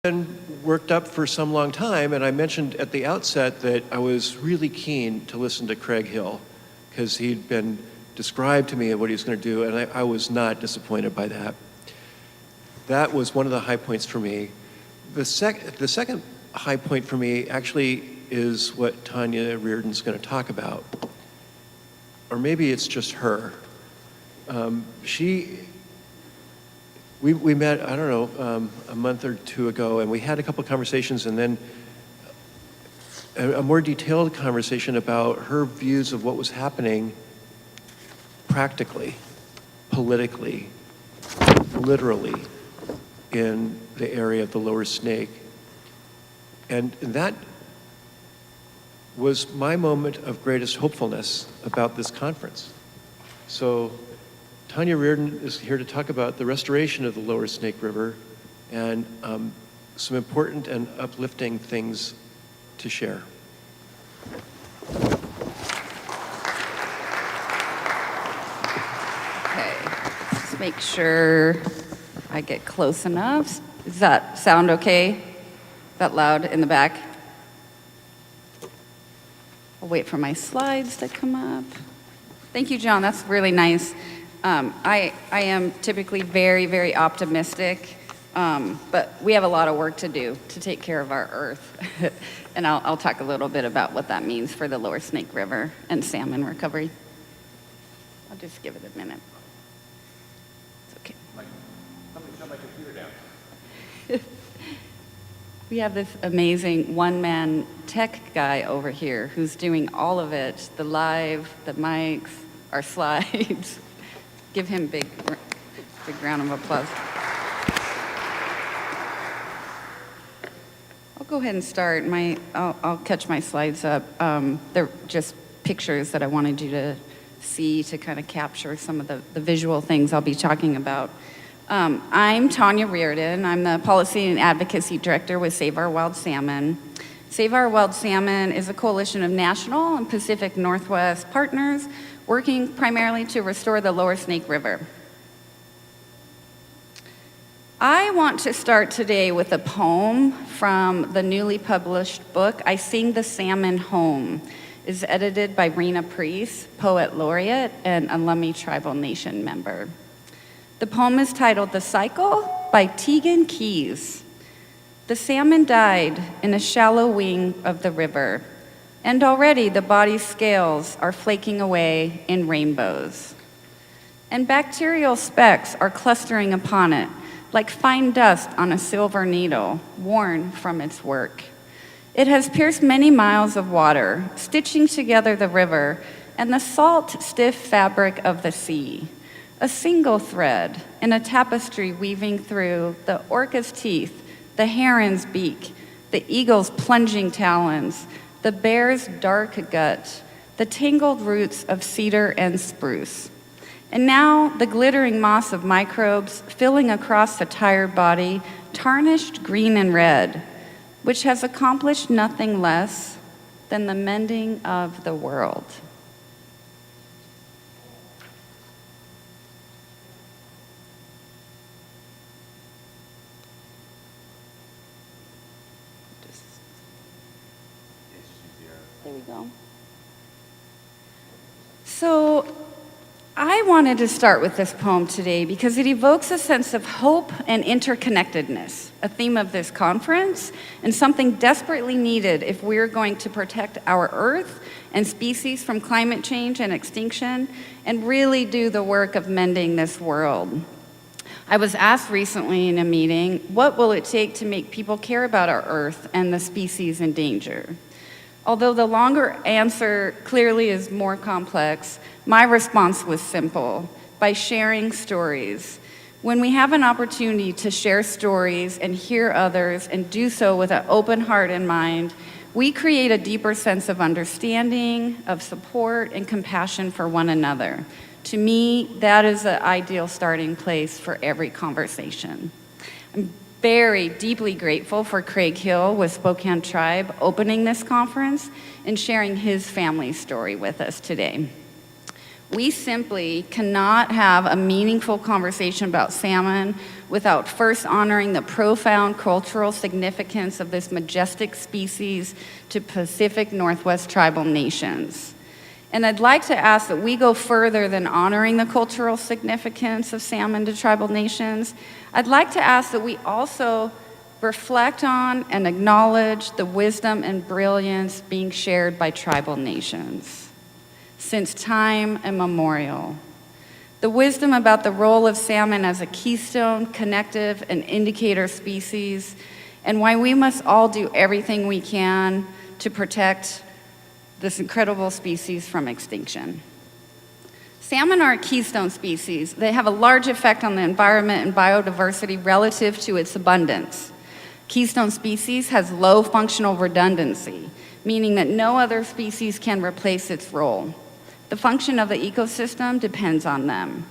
been worked up for some long time, and I mentioned at the outset that I was really keen to listen to Craig Hill because he'd been described to me what he was going to do, and I was not disappointed by that. That was one of the high points for me. The second high point for me actually is what Tanya Reardon's going to talk about, or maybe it's just her. We met, I don't know, a month or two ago, and we had a couple conversations, and then a more detailed conversation about her views of what was happening practically, politically, literally, in the area of the Lower Snake. And that was my moment of greatest hopefulness about this conference. So Tanya Reardon is here to talk about the restoration of the Lower Snake River and some important and uplifting things to share. Okay, let's make sure I get close enough. Does that sound okay? Is that loud in the back? I'll wait for my slides to come up. Thank you, John. That's really nice. I am typically very, very optimistic, but we have a lot of work to do to take care of our Earth. And I'll talk a little bit about what that means for the Lower Snake River and salmon recovery. I'll just give it a minute. It's okay. Somebody shut my computer down. We have this amazing one-man tech guy over here who's doing all of it, the live, the mics, our slides. Give him big round of applause. I'll go ahead and start. I'll catch my slides up. They're just pictures that I wanted you to see to kind of capture some of the visual things I'll be talking about. I'm Tanya Reardon. I'm the Policy and Advocacy Director with Save Our Wild Salmon. Save Our Wild Salmon is a coalition of national and Pacific Northwest partners working primarily to restore the Lower Snake River. I want to start today with a poem from the newly published book, I Sing the Salmon Home. It's edited by Rena Priest, Poet Laureate and a Lummi Tribal Nation member. The poem is titled The Cycle by Tegan Keys. The salmon died in a shallow wing of the river, and already the body's scales are flaking away in rainbows. And bacterial specks are clustering upon it, like fine dust on a silver needle, worn from its work. It has pierced many miles of water, stitching together the river and the salt, stiff fabric of the sea. A single thread in a tapestry weaving through the orca's teeth, the heron's beak, the eagle's plunging talons, the bear's dark gut, the tangled roots of cedar and spruce. And now the glittering moss of microbes filling across the tired body, tarnished green and red, which has accomplished nothing less than the mending of the world. There we go. So I wanted to start with this poem today because it evokes a sense of hope and interconnectedness, a theme of this conference, and something desperately needed if we're going to protect our Earth and species from climate change and extinction and really do the work of mending this world. I was asked recently in a meeting, what will it take to make people care about our Earth and the species in danger? Although the longer answer clearly is more complex, my response was simple: by sharing stories. When we have an opportunity to share stories and hear others and do so with an open heart and mind, we create a deeper sense of understanding, of support, and compassion for one another. To me, that is the ideal starting place for every conversation. I'm very deeply grateful for Craig Hill with Spokane Tribe opening this conference and sharing his family story with us today. We simply cannot have a meaningful conversation about salmon without first honoring the profound cultural significance of this majestic species to Pacific Northwest tribal nations. And I'd like to ask that we go further than honoring the cultural significance of salmon to tribal nations. I'd like to ask that we also reflect on and acknowledge the wisdom and brilliance being shared by tribal nations since time immemorial. The wisdom about the role of salmon as a keystone, connective, and indicator species, and why we must all do everything we can to protect this incredible species from extinction. Salmon are a keystone species. They have a large effect on the environment and biodiversity relative to its abundance. Keystone species has low functional redundancy, meaning that no other species can replace its role. The function of the ecosystem depends on them.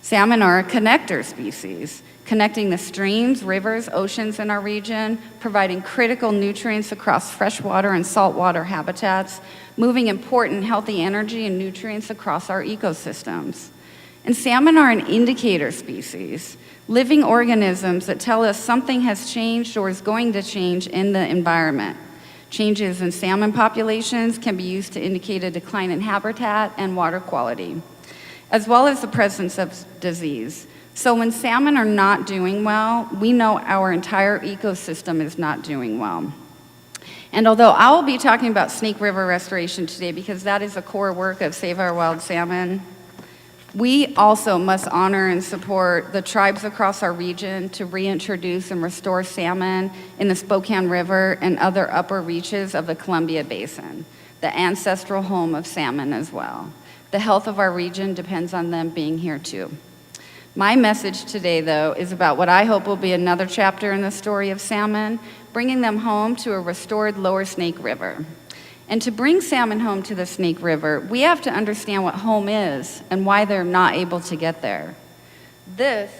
Salmon are a connector species, connecting the streams, rivers, oceans in our region, providing critical nutrients across freshwater and saltwater habitats, moving important healthy energy and nutrients across our ecosystems. And salmon are an indicator species, living organisms that tell us something has changed or is going to change in the environment. Changes in salmon populations can be used to indicate a decline in habitat and water quality, as well as the presence of disease. So when salmon are not doing well, we know our entire ecosystem is not doing well. And although I will be talking about Snake River restoration today because that is a core work of Save Our Wild Salmon, we also must honor and support the tribes across our region to reintroduce and restore salmon in the Spokane River and other upper reaches of the Columbia Basin, the ancestral home of salmon as well. The health of our region depends on them being here too. My message today, though, is about what I hope will be another chapter in the story of salmon, bringing them home to a restored Lower Snake River. And to bring salmon home to the Snake River, we have to understand what home is and why they're not able to get there. This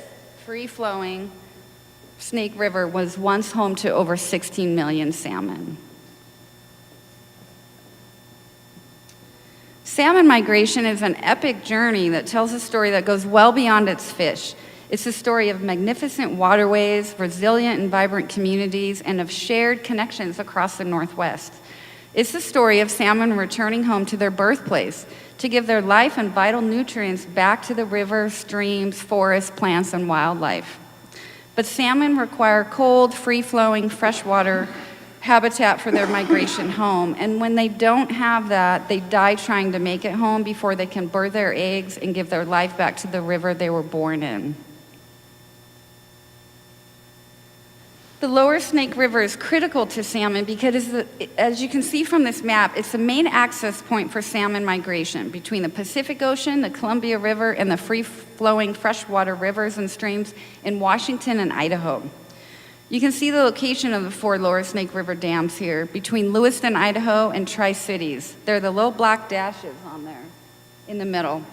free-flowing Snake River was once home to over 16 million salmon. Salmon migration is an epic journey that tells a story that goes well beyond its fish. It's a story of magnificent waterways, resilient and vibrant communities, and of shared connections across the Northwest. It's the story of salmon returning home to their birthplace to give their life and vital nutrients back to the rivers, streams, forests, plants, and wildlife. But salmon require cold, free-flowing, freshwater habitat for their migration home. And when they don't have that, they die trying to make it home before they can birth their eggs and give their life back to the river they were born in. The Lower Snake River is critical to salmon because, as you can see from this map, it's the main access point for salmon migration between the Pacific Ocean, the Columbia River, and the free-flowing freshwater rivers and streams in Washington and Idaho. You can see the location of the 4 Lower Snake River dams here between Lewiston, Idaho, and Tri-Cities. They're the little black dashes on there in the middle.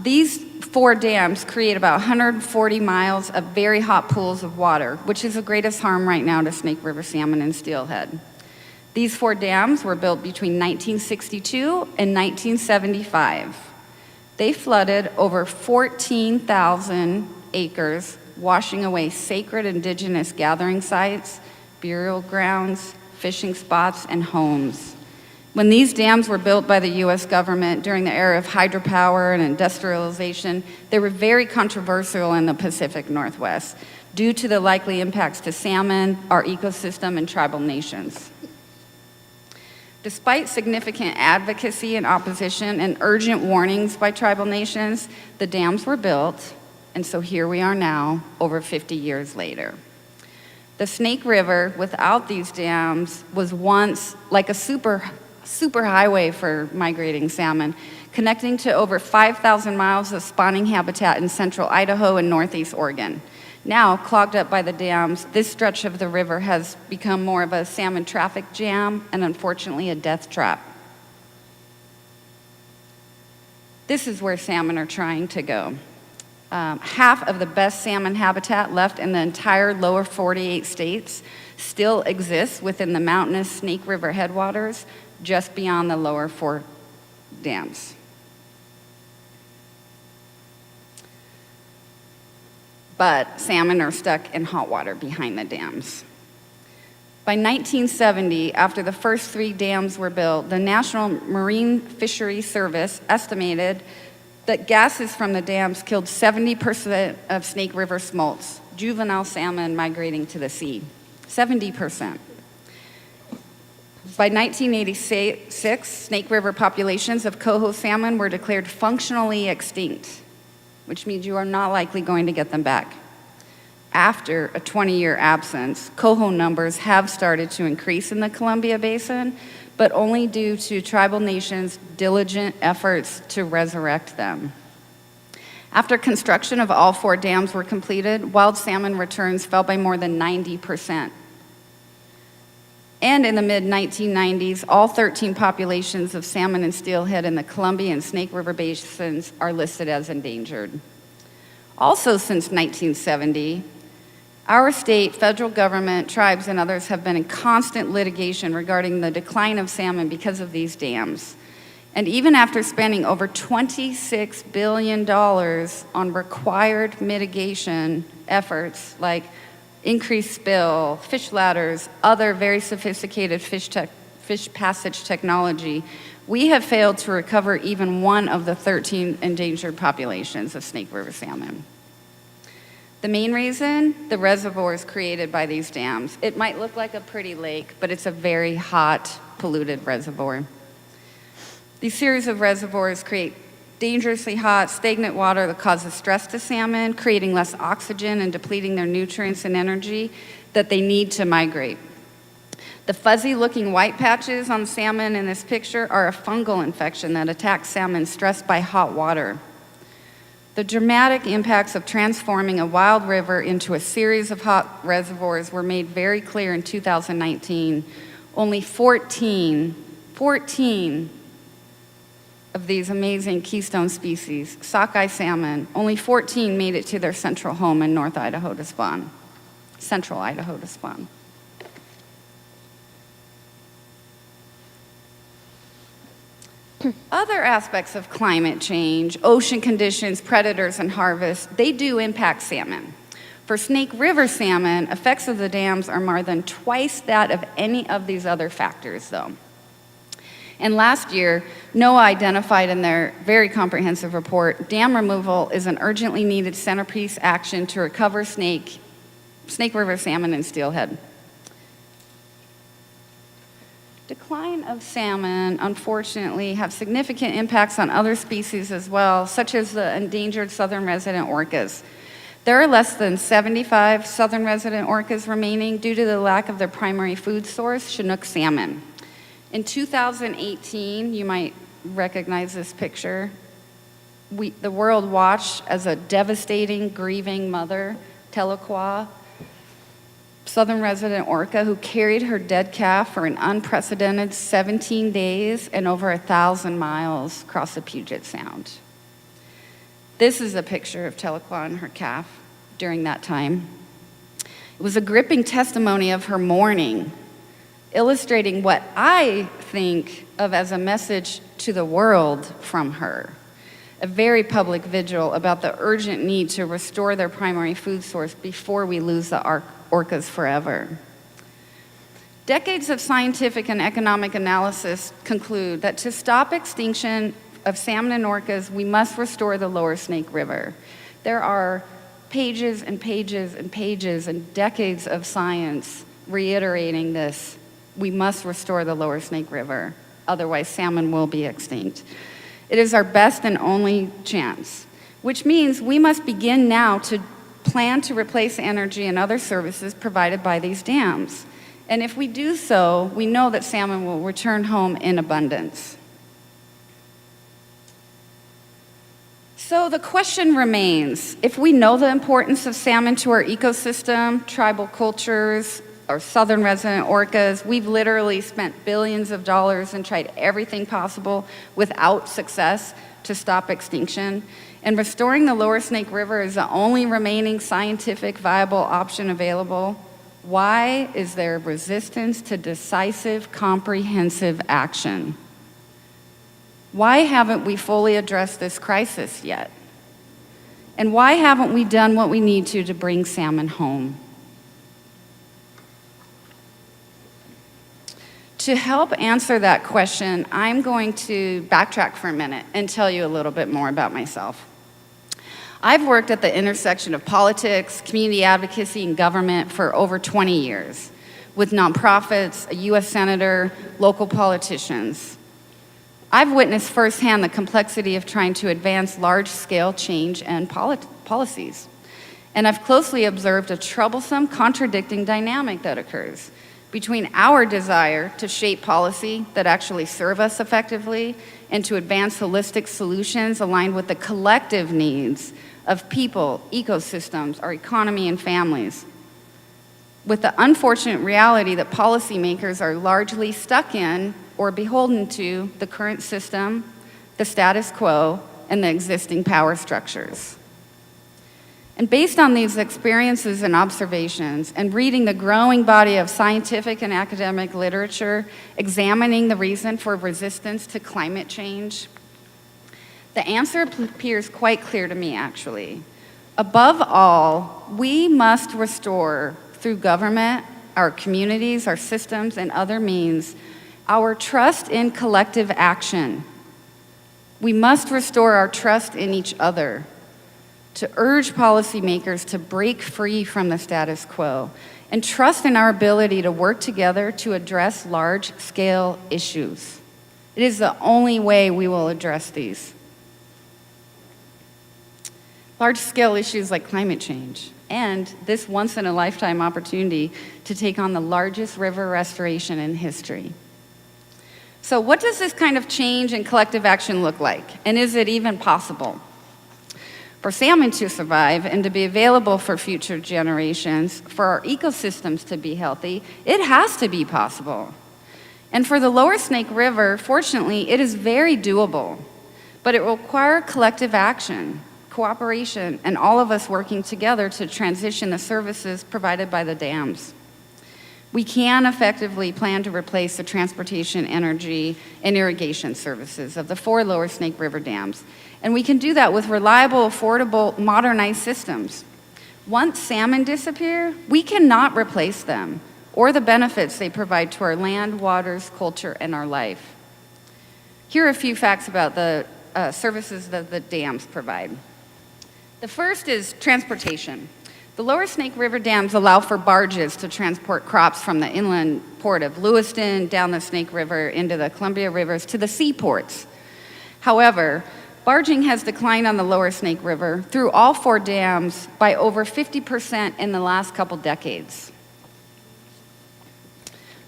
These 4 dams create about 140 miles of very hot pools of water, which is the greatest harm right now to Snake River salmon and steelhead. These 4 dams were built between 1962 and 1975. They flooded over 14,000 acres, washing away sacred indigenous gathering sites, burial grounds, fishing spots, and homes. When these dams were built by the U.S. government during the era of hydropower and industrialization, they were very controversial in the Pacific Northwest due to the likely impacts to salmon, our ecosystem, and tribal nations. Despite significant advocacy and opposition and urgent warnings by tribal nations, the dams were built, and so here we are now, over 50 years later. The Snake River, without these dams, was once like a super highway for migrating salmon, connecting to over 5,000 miles of spawning habitat in central Idaho and northeast Oregon. Now, clogged up by the dams, this stretch of the river has become more of a salmon traffic jam and unfortunately a death trap. This is where salmon are trying to go. Half of the best salmon habitat left in the entire lower 48 states still exists within the mountainous Snake River headwaters, just beyond the lower 4 dams. but salmon are stuck in hot water behind the dams. By 1970, after the first 3 dams were built, the National Marine Fisheries Service estimated that gases from the dams killed 70% of Snake River smolts, juvenile salmon migrating to the sea. 70%. By 1986, Snake River populations of coho salmon were declared functionally extinct, which means you are not likely going to get them back. After a 20-year absence, coho numbers have started to increase in the Columbia Basin, but only due to tribal nations' diligent efforts to resurrect them. After construction of all 4 dams were completed, wild salmon returns fell by more than 90%. And in the mid-1990s, all 13 populations of salmon and steelhead in the Columbia and Snake River basins are listed as endangered. Also since 1970, our state, federal government, tribes, and others have been in constant litigation regarding the decline of salmon because of these dams. And even after spending over $26 billion on required mitigation efforts like increased spill, fish ladders, other very sophisticated fish passage technology, we have failed to recover even one of the 13 endangered populations of Snake River salmon. The main reason, the reservoirs created by these dams. It might look like a pretty lake, but it's a very hot, polluted reservoir. These series of reservoirs create dangerously hot, stagnant water that causes stress to salmon, creating less oxygen and depleting their nutrients and energy that they need to migrate. The fuzzy-looking white patches on salmon in this picture are a fungal infection that attacks salmon stressed by hot water. The dramatic impacts of transforming a wild river into a series of hot reservoirs were made very clear in 2019. Only 14 of these amazing keystone species, sockeye salmon, only 14 made it to their central home in North Idaho to spawn, central Idaho to spawn. Other aspects of climate change, ocean conditions, predators, and harvest, they do impact salmon. For Snake River salmon, effects of the dams are more than twice that of any of these other factors, though. And last year, NOAA identified in their very comprehensive report, dam removal is an urgently needed centerpiece action to recover Snake River salmon and steelhead. Decline of salmon, unfortunately, have significant impacts on other species as well, such as the endangered southern resident orcas. There are less than 75 southern resident orcas remaining due to the lack of their primary food source, Chinook salmon. In 2018, you might recognize this picture, the world watched as a devastating, grieving mother, Tahlequah, southern resident orca, who carried her dead calf for an unprecedented 17 days and over 1,000 miles across the Puget Sound. This is a picture of Tahlequah and her calf during that time. It was a gripping testimony of her mourning, illustrating what I think of as a message to the world from her. A very public vigil about the urgent need to restore their primary food source before we lose the orcas forever. Decades of scientific and economic analysis conclude that to stop extinction of salmon and orcas, we must restore the lower Snake River. There are pages and pages and pages and decades of science reiterating this. We must restore the lower Snake River, otherwise salmon will be extinct. It is our best and only chance, which means we must begin now to plan to replace energy and other services provided by these dams. And if we do so, we know that salmon will return home in abundance. So the question remains, if we know the importance of salmon to our ecosystem, tribal cultures, our southern resident orcas, we've literally spent billions of dollars and tried everything possible without success to stop extinction. And restoring the lower Snake River is the only remaining scientific viable option available. Why is there resistance to decisive, comprehensive action? Why haven't we fully addressed this crisis yet? And why haven't we done what we need to bring salmon home? To help answer that question, I'm going to backtrack for a minute and tell you a little bit more about myself. I've worked at the intersection of politics, community advocacy, and government for over 20 years, with nonprofits, a U.S. senator, local politicians. I've witnessed firsthand the complexity of trying to advance large-scale change and policies. And I've closely observed a troublesome, contradicting dynamic that occurs between our desire to shape policy that actually serve us effectively and to advance holistic solutions aligned with the collective needs of people, ecosystems, our economy, and families, with the unfortunate reality that policymakers are largely stuck in or beholden to the current system, the status quo, and the existing power structures. And based on these experiences and observations, and reading the growing body of scientific and academic literature examining the reason for resistance to climate change, the answer appears quite clear to me, actually. Above all, we must restore, through government, our communities, our systems, and other means, our trust in collective action. We must restore our trust in each other, to urge policymakers to break free from the status quo and trust in our ability to work together to address large-scale issues. It is the only way we will address these. Large-scale issues like climate change and this once-in-a-lifetime opportunity to take on the largest river restoration in history. So what does this kind of change and collective action look like? And is it even possible? For salmon to survive and to be available for future generations, for our ecosystems to be healthy, it has to be possible. And for the Lower Snake River, fortunately, it is very doable, but it will require collective action, cooperation, and all of us working together to transition the services provided by the dams. We can effectively plan to replace the transportation, energy, and irrigation services of the 4 Lower Snake River dams. And we can do that with reliable, affordable, modernized systems. Once salmon disappear, we cannot replace them or the benefits they provide to our land, waters, culture, and our life. Here are a few facts about the services that the dams provide. The first is transportation. The Lower Snake River dams allow for barges to transport crops from the inland port of Lewiston down the Snake River into the Columbia Rivers to the seaports. However, barging has declined on the Lower Snake River through all 4 dams by over 50% in the last couple decades.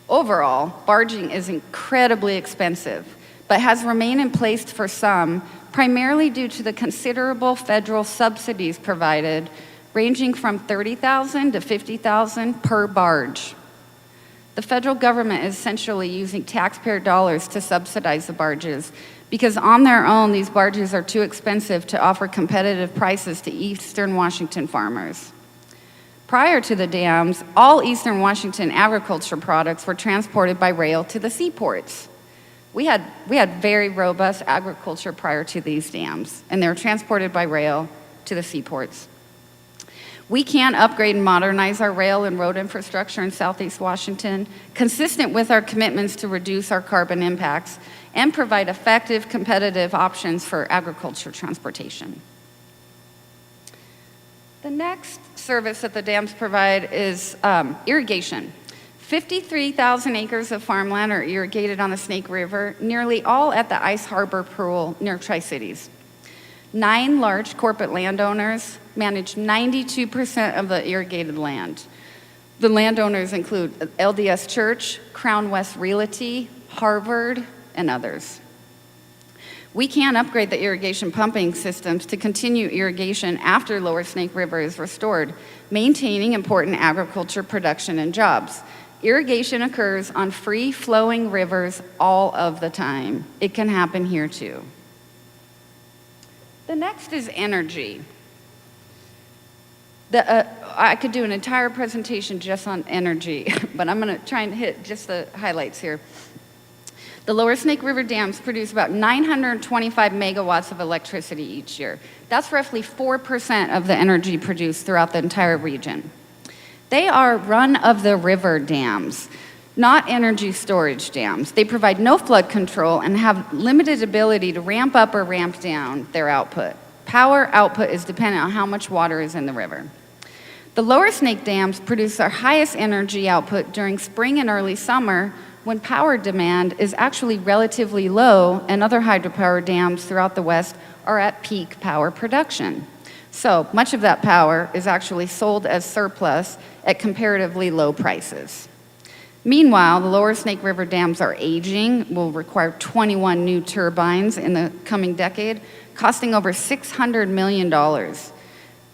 Overall, barging is incredibly expensive, but has remained in place for some, primarily due to the considerable federal subsidies provided, ranging from $30,000 to $50,000 per barge. The federal government is essentially using taxpayer dollars to subsidize the barges because on their own, these barges are too expensive to offer competitive prices to Eastern Washington farmers. Prior to the dams, all Eastern Washington agriculture products were transported by rail to the seaports. We had very robust agriculture prior to these dams, and they were transported by rail to the seaports. We can upgrade and modernize our rail and road infrastructure in Southeast Washington, consistent with our commitments to reduce our carbon impacts and provide effective, competitive options for agriculture transportation. The next service that the dams provide is irrigation. 53,000 acres of farmland are irrigated on the Snake River, nearly all at the Ice Harbor Pool near Tri-Cities. 9 large corporate landowners manage 92% of the irrigated land. The landowners include LDS Church, Crown West Realty, Harvard, and others. We can upgrade the irrigation pumping systems to continue irrigation after Lower Snake River is restored, maintaining important agriculture production and jobs. Irrigation occurs on free-flowing rivers all of the time. It can happen here too. The next is energy. I could do an entire presentation just on energy, but I'm going to try and hit just the highlights here. The Lower Snake River dams produce about 925 megawatts of electricity each year. That's roughly 4% of the energy produced throughout the entire region. They are run-of-the-river dams, not energy storage dams. They provide no flood control and have limited ability to ramp up or ramp down their output. Power output is dependent on how much water is in the river. The Lower Snake dams produce their highest energy output during spring and early summer, when power demand is actually relatively low and other hydropower dams throughout the West are at peak power production. So much of that power is actually sold as surplus at comparatively low prices. Meanwhile, the Lower Snake River dams are aging, will require 21 new turbines in the coming decade, costing over $600 million.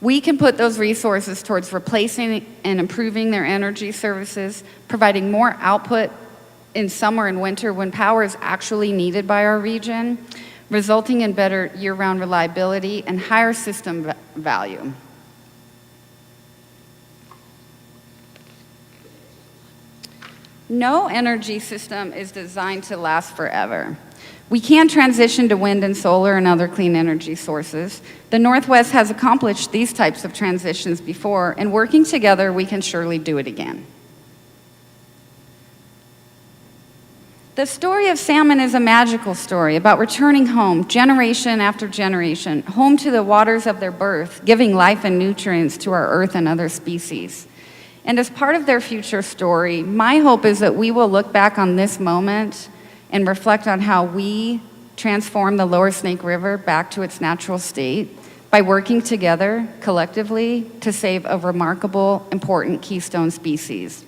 We can put those resources towards replacing and improving their energy services, providing more output in summer and winter when power is actually needed by our region, resulting in better year-round reliability and higher system value. No energy system is designed to last forever. We can transition to wind and solar and other clean energy sources. The Northwest has accomplished these types of transitions before, and working together, we can surely do it again. The story of salmon is a magical story about returning home, generation after generation, home to the waters of their birth, giving life and nutrients to our earth and other species. And as part of their future story, my hope is that we will look back on this moment and reflect on how we transform the Lower Snake River back to its natural state by working together collectively to save a remarkable, important keystone species,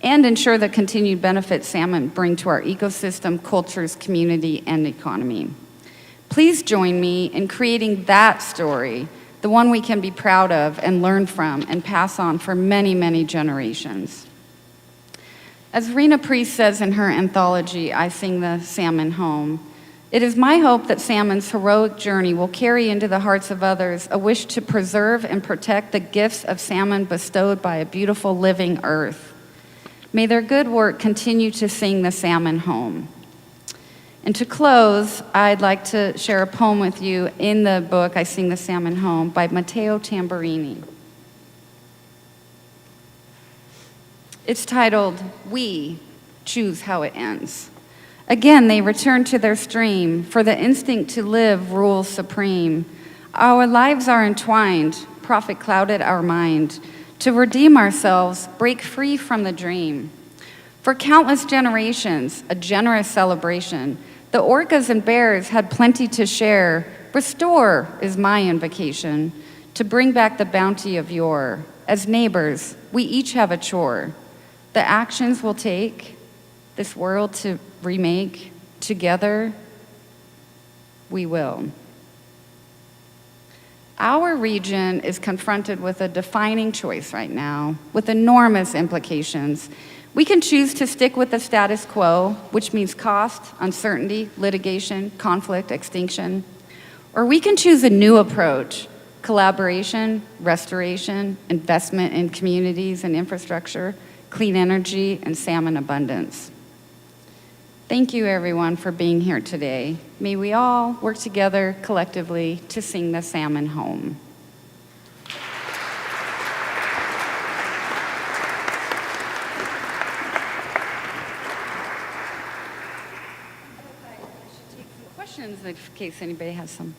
and ensure the continued benefits salmon bring to our ecosystem, cultures, community, and economy. Please join me in creating that story, the one we can be proud of and learn from and pass on for many, many generations. As Rena Priest says in her anthology, I Sing the Salmon Home, it is my hope that salmon's heroic journey will carry into the hearts of others a wish to preserve and protect the gifts of salmon bestowed by a beautiful living earth. May their good work continue to sing the salmon home. And to close, I'd like to share a poem with you in the book I Sing the Salmon Home by Matteo Tamburini. It's titled, We Choose How It Ends. Again, they return to their stream, for the instinct to live rules supreme. Our lives are entwined, profit clouded our mind. To redeem ourselves, break free from the dream. For countless generations, a generous celebration, the orcas and bears had plenty to share. Restore is my invocation, to bring back the bounty of yore. As neighbors, we each have a chore. The actions we'll take, this world to remake, together, we will. Our region is confronted with a defining choice right now, with enormous implications. We can choose to stick with the status quo, which means cost, uncertainty, litigation, conflict, extinction. Or we can choose a new approach, collaboration, restoration, investment in communities and infrastructure, clean energy, and salmon abundance. Thank you, everyone, for being here today. May we all work together collectively to sing the salmon home. I should take some questions in case anybody has some.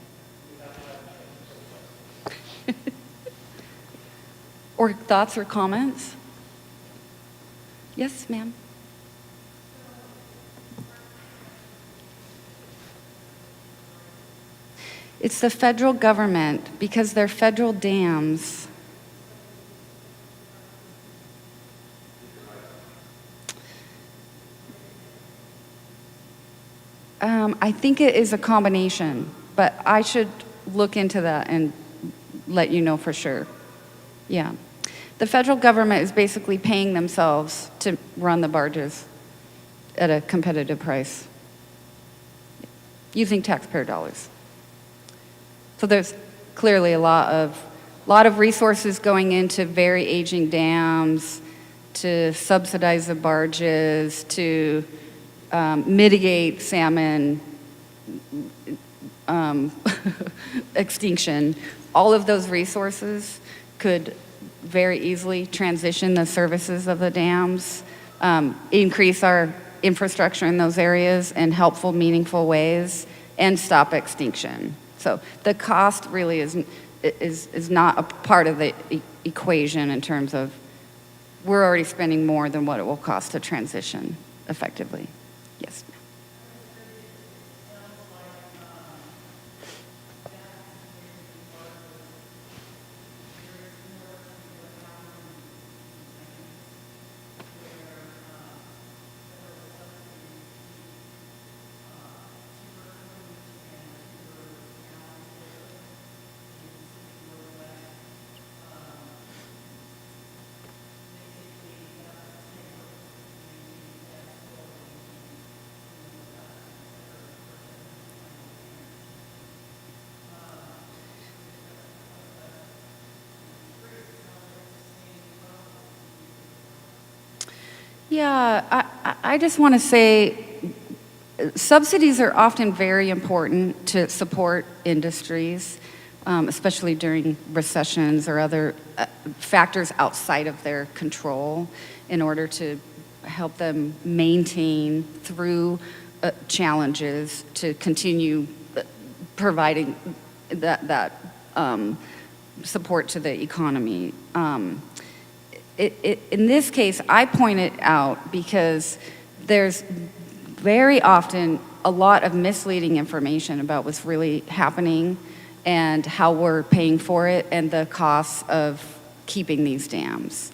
Or thoughts or comments? Yes, ma'am. It's the federal government, because they're federal dams. I think it is a combination, but I should look into that and let you know for sure. Yeah. The federal government is basically paying themselves to run the barges at a competitive price using taxpayer dollars. So there's clearly a lot of resources going into very aging dams, to subsidize the barges, to mitigate salmon extinction, all of those resources could very easily transition the services of the dams, increase our infrastructure in those areas in helpful, meaningful ways, and stop extinction. So the cost really is not a part of the equation in terms of we're already spending more than what it will cost to transition effectively. Yes. Yeah, I just want to say subsidies are often very important to support industries, especially during recessions or other factors outside of their control, in order to help them maintain through challenges to continue providing that support to the economy. In this case, I point it out because there's very often a lot of misleading information about what's really happening and how we're paying for it and the costs of keeping these dams.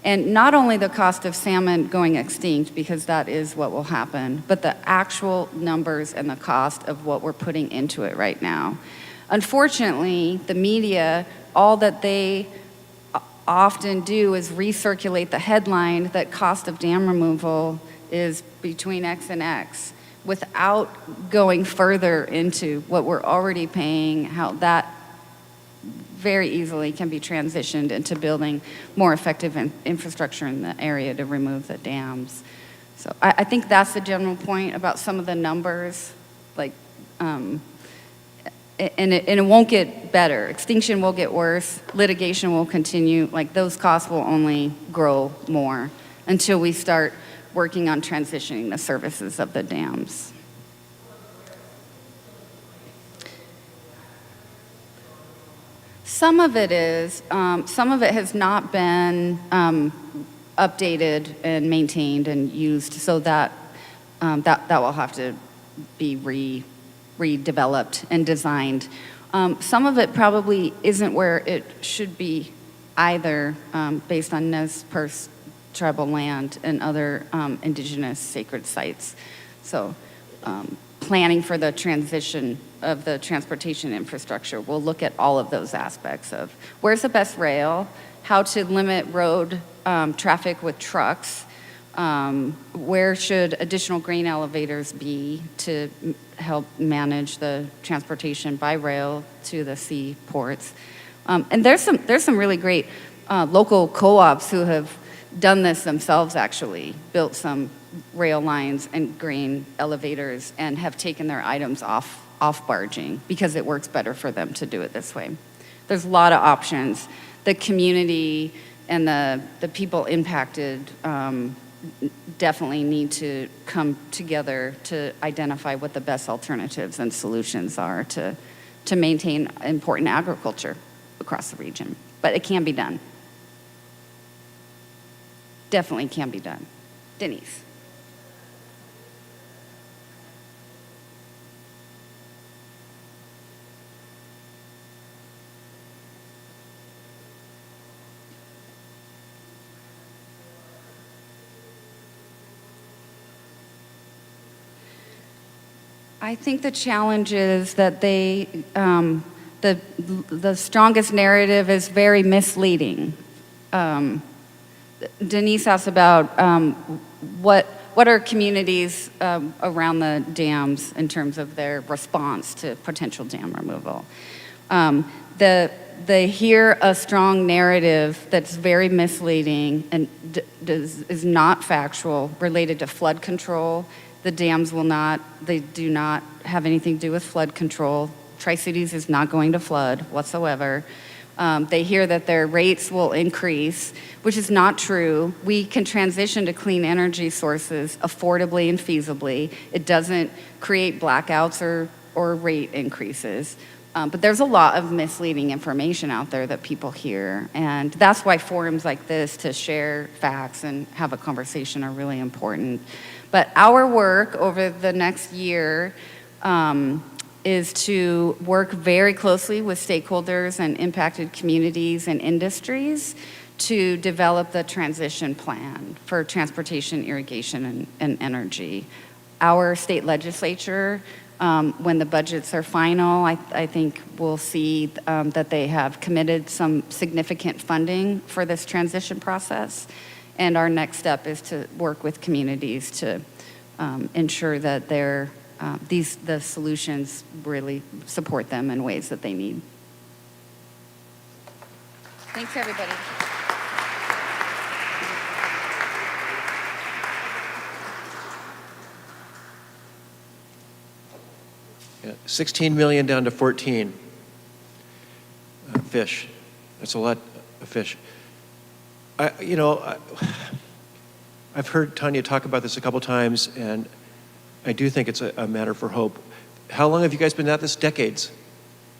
And not only the cost of salmon going extinct, because that is what will happen, but the actual numbers and the cost of what we're putting into it right now. Unfortunately, the media, all that they often do is recirculate the headline that cost of dam removal is between X and X without going further into what we're already paying, how that very easily can be transitioned into building more effective infrastructure in the area to remove the dams. So I think that's the general point about some of the numbers, like, and it won't get better. Extinction will get worse. Litigation will continue. Like, those costs will only grow more until we start working on transitioning the services of the dams. Some of it is. Some of it has not been updated and maintained and used, so that will have to be redeveloped and designed. Some of it probably isn't where it should be either, based on Nez Perce tribal land and other indigenous sacred sites. So planning for the transition of the transportation infrastructure, we'll look at all of those aspects of where's the best rail, how to limit road traffic with trucks, where should additional grain elevators be to help manage the transportation by rail to the seaports. And there's some really great local co-ops who have done this themselves, actually, built some rail lines and grain elevators and have taken their items off barging because it works better for them to do it this way. There's a lot of options. The community and the people impacted definitely need to come together to identify what the best alternatives and solutions are to maintain important agriculture across the region. But it can be done. Definitely can be done. Denise. I think the challenge is that the strongest narrative is very misleading. Denise asked about what are communities around the dams in terms of their response to potential dam removal. They hear a strong narrative that's very misleading and is not factual, related to flood control The dams they do not have anything to do with flood control. Tri-Cities is not going to flood whatsoever. They hear that their rates will increase, which is not true. We can transition to clean energy sources affordably and feasibly. It doesn't create blackouts or rate increases. But there's a lot of misleading information out there that people hear. And that's why forums like this to share facts and have a conversation are really important. But our work over the next year is to work very closely with stakeholders and impacted communities and industries to develop the transition plan for transportation, irrigation, and energy. Our state legislature, when the budgets are final, I think we'll see that they have committed some significant funding for this transition process. And our next step is to work with communities to ensure that the solutions really support them in ways that they need. Thanks, everybody. Yeah, 16 million down to 14 fish. That's a lot of fish. I've heard Tanya talk about this a couple times, and I do think it's a matter for hope. How long have you guys been at this? Decades.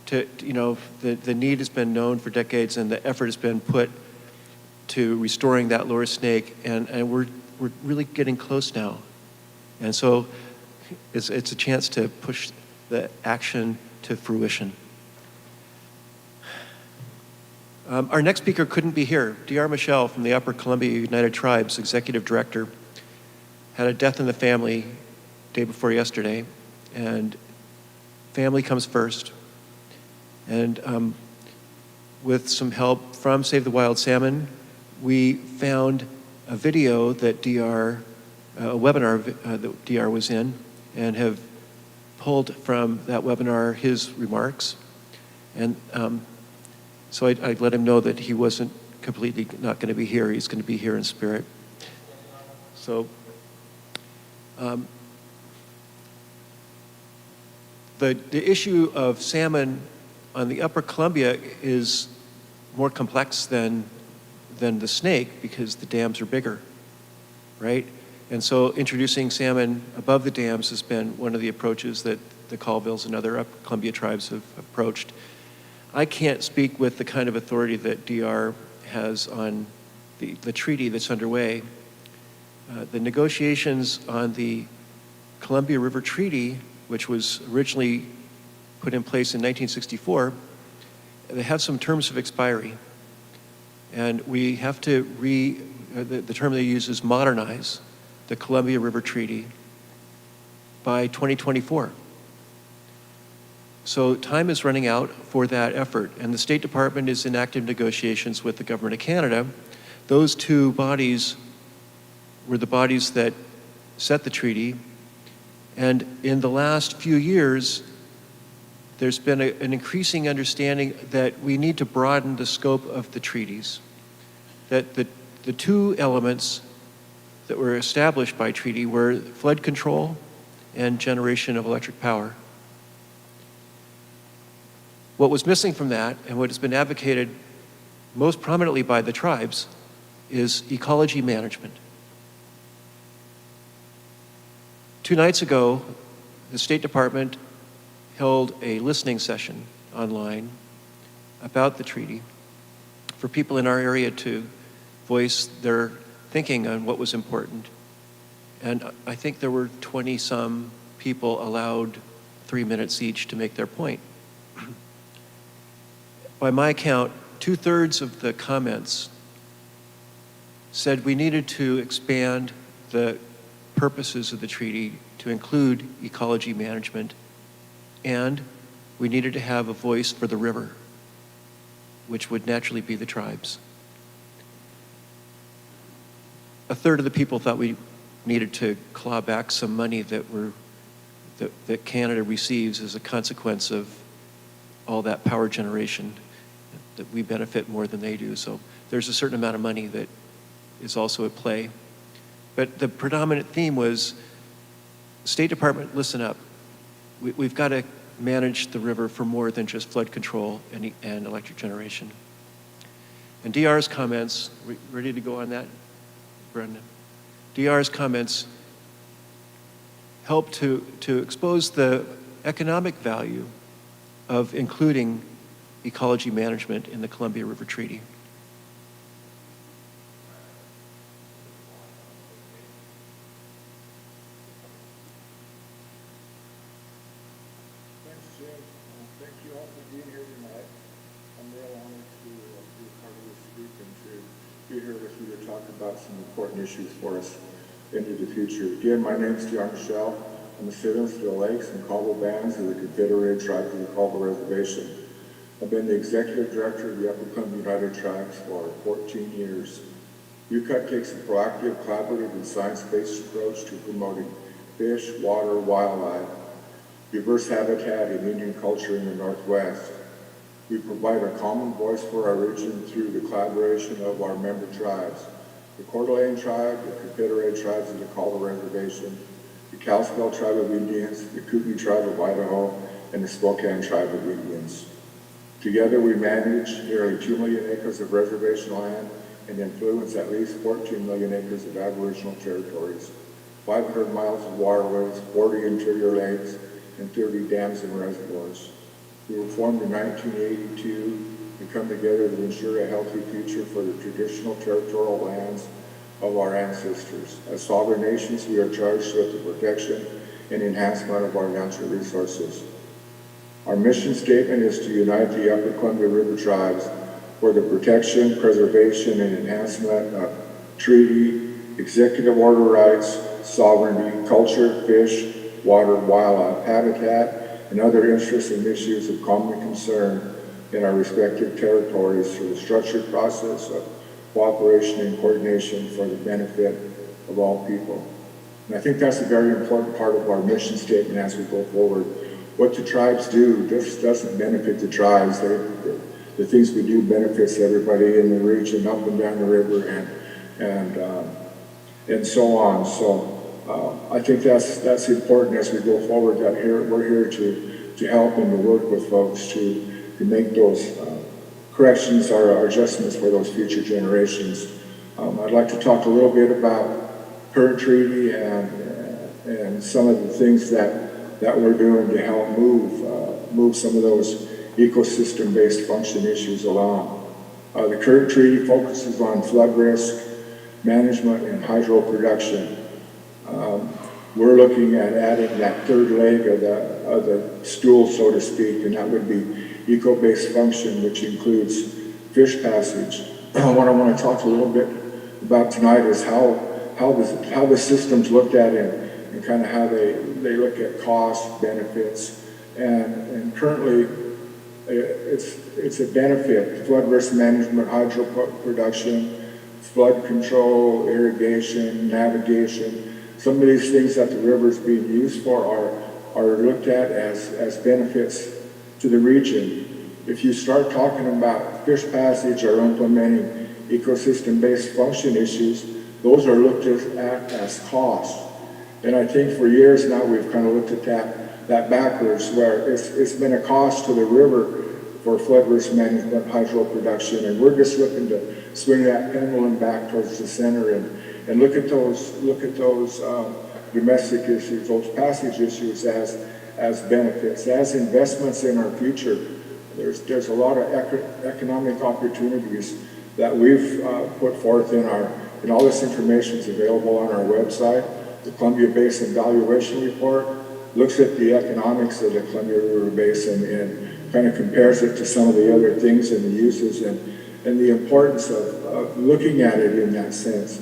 The need has been known for decades, and the effort has been put to restoring that lower snake, and we're really getting close now. And so it's a chance to push the action to fruition. Our next speaker couldn't be here. D.R. Michelle from the Upper Columbia United Tribes, Executive Director, had a death in the family day before yesterday, and family comes first. And with some help from Save the Wild Salmon, we found a video that a webinar that DR was in, and have pulled from that webinar his remarks. And so I let him know that he wasn't completely not going to be here. He's going to be here in spirit. So the issue of salmon on the Upper Columbia is more complex than the snake, because the dams are bigger, right? And so introducing salmon above the dams has been one of the approaches that the Colvilles and other Upper Columbia tribes have approached. I can't speak with the kind of authority that DR has on the treaty that's underway. The negotiations on the Columbia River Treaty, which was originally put in place in 1964, they have some terms of expiry. And we have to the term they use is modernize the Columbia River Treaty by 2024. So time is running out for that effort, and the State Department is in active negotiations with the Government of Canada. Those two bodies were the bodies that set the treaty, and in the last few years, there's been an increasing understanding that we need to broaden the scope of the treaties, that the two elements that were established by treaty were flood control and generation of electric power. What was missing from that, and what has been advocated most prominently by the tribes, is ecology management. 2 nights ago, the State Department held a listening session online about the treaty for people in our area to voice their thinking on what was important. And I think there were 20-some people allowed 3 minutes each to make their point. By my count, 2/3 of the comments said we needed to expand the purposes of the treaty to include ecology management, and we needed to have a voice for the river, which would naturally be the tribes. 1/3 of the people thought we needed to claw back some money that Canada receives as a consequence of all that power generation, that we benefit more than they do. So there's a certain amount of money that is also at play. But the predominant theme was State Department, listen up. We've got to manage the river for more than just flood control and electric generation. And DR's comments, ready to go on that, Brendan? DR's comments help to expose the economic value of including ecology management in the Columbia River Treaty. Thanks, Jim. Thank you all for being here tonight. I'm real honored to be a part of this group and to be here with you to talk about some important issues for us into the future. Again, my name is John Michelle. I'm a citizen of the Lakes and Caldwell Bands of the Confederated Tribes of the Caldwell Reservation. I've been the executive director of the Upper Columbia United Tribes for 14 years. UCUT takes a proactive, collaborative, and science-based approach to promoting fish, water, wildlife, diverse habitat, and Indian culture in the Northwest. We provide a common voice for our region through the collaboration of our member tribes, the Coeur d'Alene Tribe, the Confederated Tribes of the Caldwell Reservation, the Kalispel Tribe of Indians, the Kootenai Tribe of Idaho, and the Spokane Tribe of Indians. Together we manage nearly 2 million acres of reservation land and influence at least 14 million acres of Aboriginal territories, 500 miles of waterways, 40 interior lakes, and 30 dams and reservoirs. We were formed in 1982 and come together to ensure a healthy future for the traditional territorial lands of our ancestors. As sovereign nations, we are charged with the protection and enhancement of our natural resources. Our mission statement is to unite the Upper Columbia River Tribes for the protection, preservation, and enhancement of treaty, executive order rights, sovereignty, culture, fish, water, wildlife, habitat, and other interests and issues of common concern in our respective territories through the structured process of cooperation and coordination for the benefit of all people. And I think that's a very important part of our mission statement as we go forward. What the tribes do, this doesn't benefit the tribes. The things we do benefits everybody in the region, up and down the river, and so on. So I think that's important as we go forward. That we're here to help and to work with folks to make those corrections or adjustments for those future generations. I'd like to talk a little bit about current treaty and some of the things that we're doing to help move some of those ecosystem-based function issues along. The current treaty focuses on flood risk management and hydro production. We're looking at adding that third leg of the stool, so to speak, and that would be eco-based function, which includes fish passage. What I want to talk a little bit about tonight is how the system's looked at and kind of how they look at cost, benefits, and currently it's a benefit: flood risk management, hydro production, flood control, irrigation, navigation. Some of these things that the river is being used for are looked at as benefits to the region. If you start talking about fish passage or implementing ecosystem-based function issues, those are looked at as costs. And I think for years now we've kind of looked at that backwards, where it's been a cost to the river for flood risk management, hydro production, and we're just looking to swing that pendulum back towards the center and look at those domestic issues, those passage issues as benefits, as investments in our future. There's a lot of economic opportunities that we've put forth and all this information is available on our website. The Columbia Basin Valuation Report looks at the economics of the Columbia River Basin and kind of compares it to some of the other things and the uses and the importance of looking at it in that sense.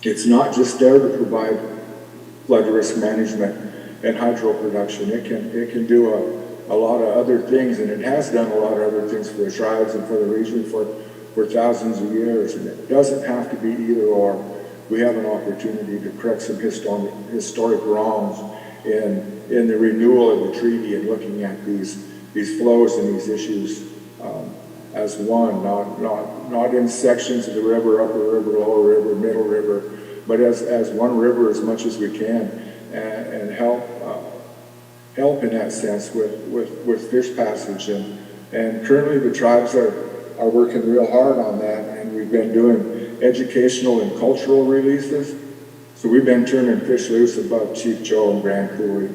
It's not just there to provide flood risk management and hydro production. It can do a lot of other things, and it has done a lot of other things for the tribes and for the region for thousands of years. And it doesn't have to be either or. We have an opportunity to correct some historic wrongs in the renewal of the treaty and looking at these flows and these issues as one, not in sections of the river, upper river, lower river, middle river, but as one river as much as we can, and help in that sense with fish passage. And currently the tribes are working real hard on that, and we've been doing educational and cultural releases. So we've been turning fish loose above Chief Joe and Grand Coulee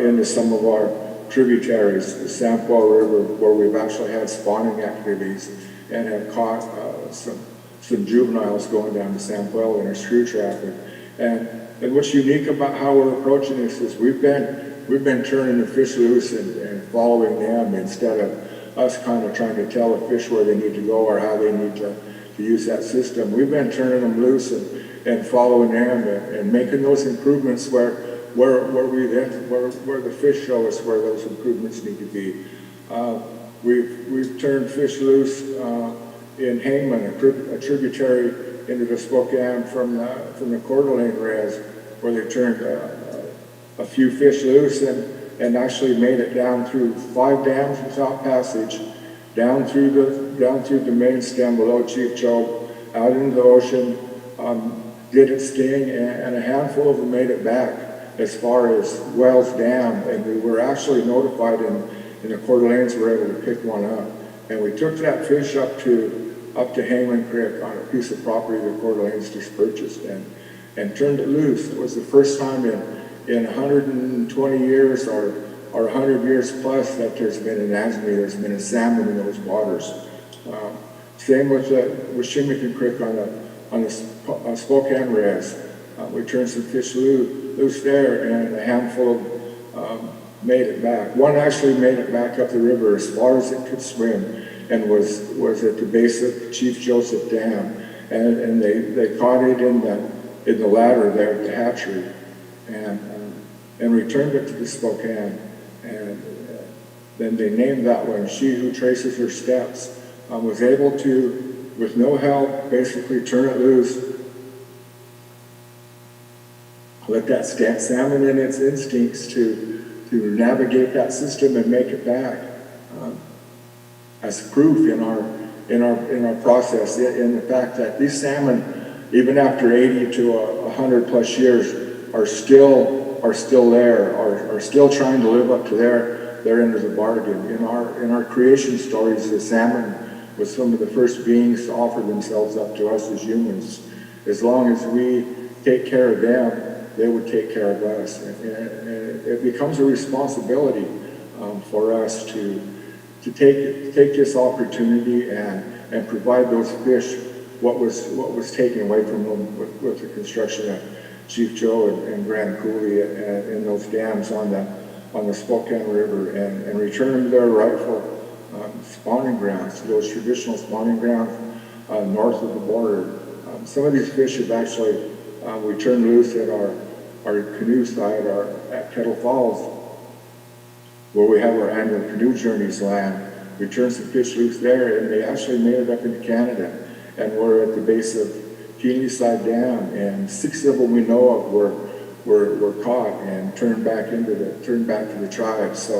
into some of our tributaries, the Sampoil River, where we've actually had spawning activities and have caught some juveniles going down to Sampoil in our screw traffic. And what's unique about how we're approaching this is we've been turning the fish loose and following them instead of us kind of trying to tell the fish where they need to go or how they need to use that system. We've been turning them loose and following them and making those improvements where the fish show us where those improvements need to be. We've turned fish loose in Hangman, a tributary into the Spokane from the Coeur d'Alene res, where they turned a few fish loose and actually made it down through 5 dams without passage, down through the main stem below Chief Joe, out into the ocean, did its thing, and a handful of them made it back as far as Wells Dam, and we were actually notified in the Coeur d'Alenes were able to pick one up. And we took that fish up to Hangman Creek on a piece of property the Coeur d'Alenes just purchased and turned it loose. It was the first time in 120 years or 100 years plus that there's been an anemone, there's been a salmon in those waters. Same with Shimmikin Creek on the Spokane res. We turned some fish loose there, and a handful of made it back. One actually made it back up the river as far as it could swim, and was at the base of Chief Joseph Dam, and they caught it in the ladder there at the hatchery, and returned it to the Spokane, and then they named that one She Who Traces Her Steps. Was able to, with no help, basically turn it loose, let that salmon in its instincts to navigate that system and make it back, as proof in our process, in the fact that these salmon, even after 80 to 100 plus years, are still there, are still trying to live up to their end of the bargain. In our creation stories, the salmon was some of the first beings to offer themselves up to us as humans. As long as we take care of them, they would take care of us. And it becomes a responsibility for us to take this opportunity and provide those fish what was taken away from them with the construction of Chief Joe and Grand Coulee and those dams on the Spokane River, and return them to their rightful spawning grounds, those traditional spawning grounds north of the border. Some of these fish have actually we turned loose at our canoe site at Kettle Falls, where we have our annual canoe journeys land. We turned some fish loose there, and they actually made it up into Canada, and we're at the base of Keelyside Dam, and 6 of them we know of were caught and turned back to the tribes.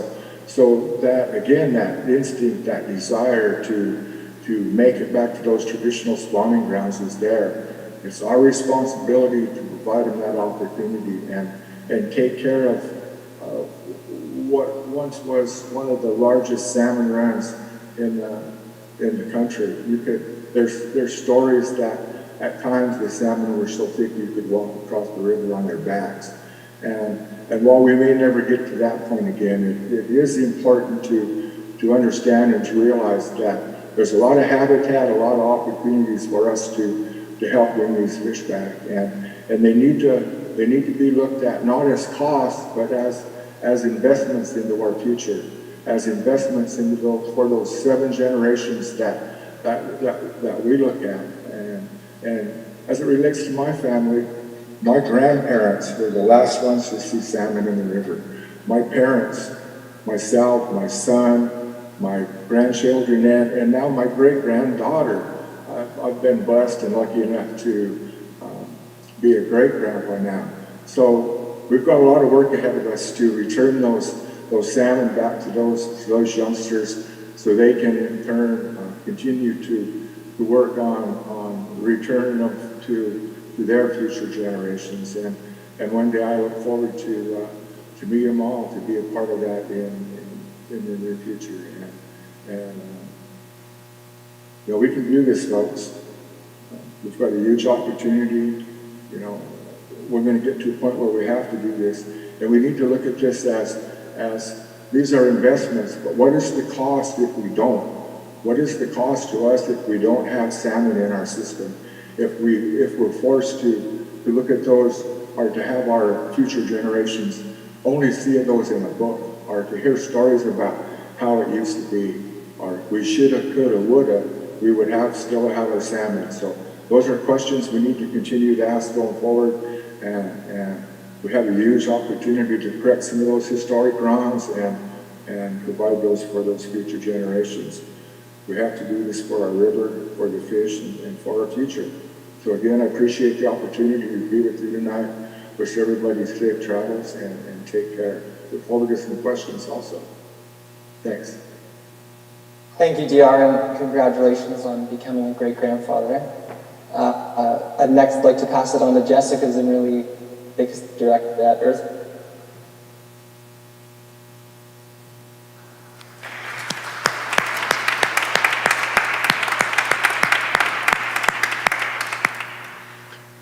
So that again, that instinct, that desire to make it back to those traditional spawning grounds is there. It's our responsibility to provide them that opportunity and take care of what once was one of the largest salmon runs in the country. There's stories that at times the salmon were so thick you could walk across the river on their backs. And while we may never get to that point again, it is important to understand and to realize that there's a lot of habitat, a lot of opportunities for us to help bring these fish back, and they need to be looked at not as costs, but as investments into our future, as investments into those 7 generations that we look at. And as it relates to my family, my grandparents were the last ones to see salmon in the river. My parents, myself, my son, my grandchildren, and now my great-granddaughter. I've been blessed and lucky enough to be a great-grandpa now. So we've got a lot of work ahead of us to return those salmon back to those youngsters, so they can in turn continue to work on returning them to their future generations. And one day I look forward to meet them all, to be a part of that in the near future. And you know, we can do this, folks. We've got a huge opportunity. You know, we're going to get to a point where we have to do this, and we need to look at this as these are investments. But what is the cost if we don't? What is the cost to us if we don't have salmon in our system? If we're forced to look at those, or to have our future generations only see those in a book, or to hear stories about how it used to be, or we shoulda, coulda, woulda, we would still have our salmon. So those are questions we need to continue to ask going forward, and we have a huge opportunity to correct some of those historic wrongs and provide those for those future generations. We have to do this for our river, for the fish, and for our future. So again, I appreciate the opportunity to be with you tonight. Wish everybody safe travels and take care. Look forward to some questions also. Thanks. Thank you, DR, and congratulations on becoming a great-grandfather. I'd next like to pass it on to Jessica Zimmerly, Fix Director at Earth.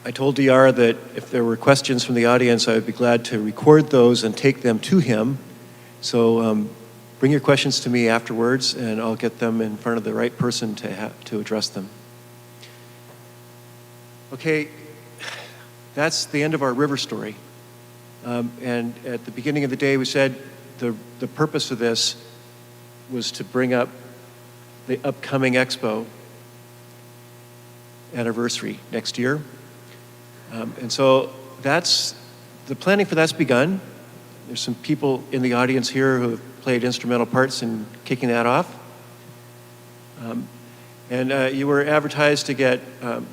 I told DR that if there were questions from the audience, I would be glad to record those and take them to him. So bring your questions to me afterwards, and I'll get them in front of the right person to address them. Okay, that's the end of our river story. And at the beginning of the day, we said the purpose of this was to bring up the upcoming Expo anniversary next year. And so that's, the planning for that's begun. There's some people in the audience here who have played instrumental parts in kicking that off. And you were advertised to get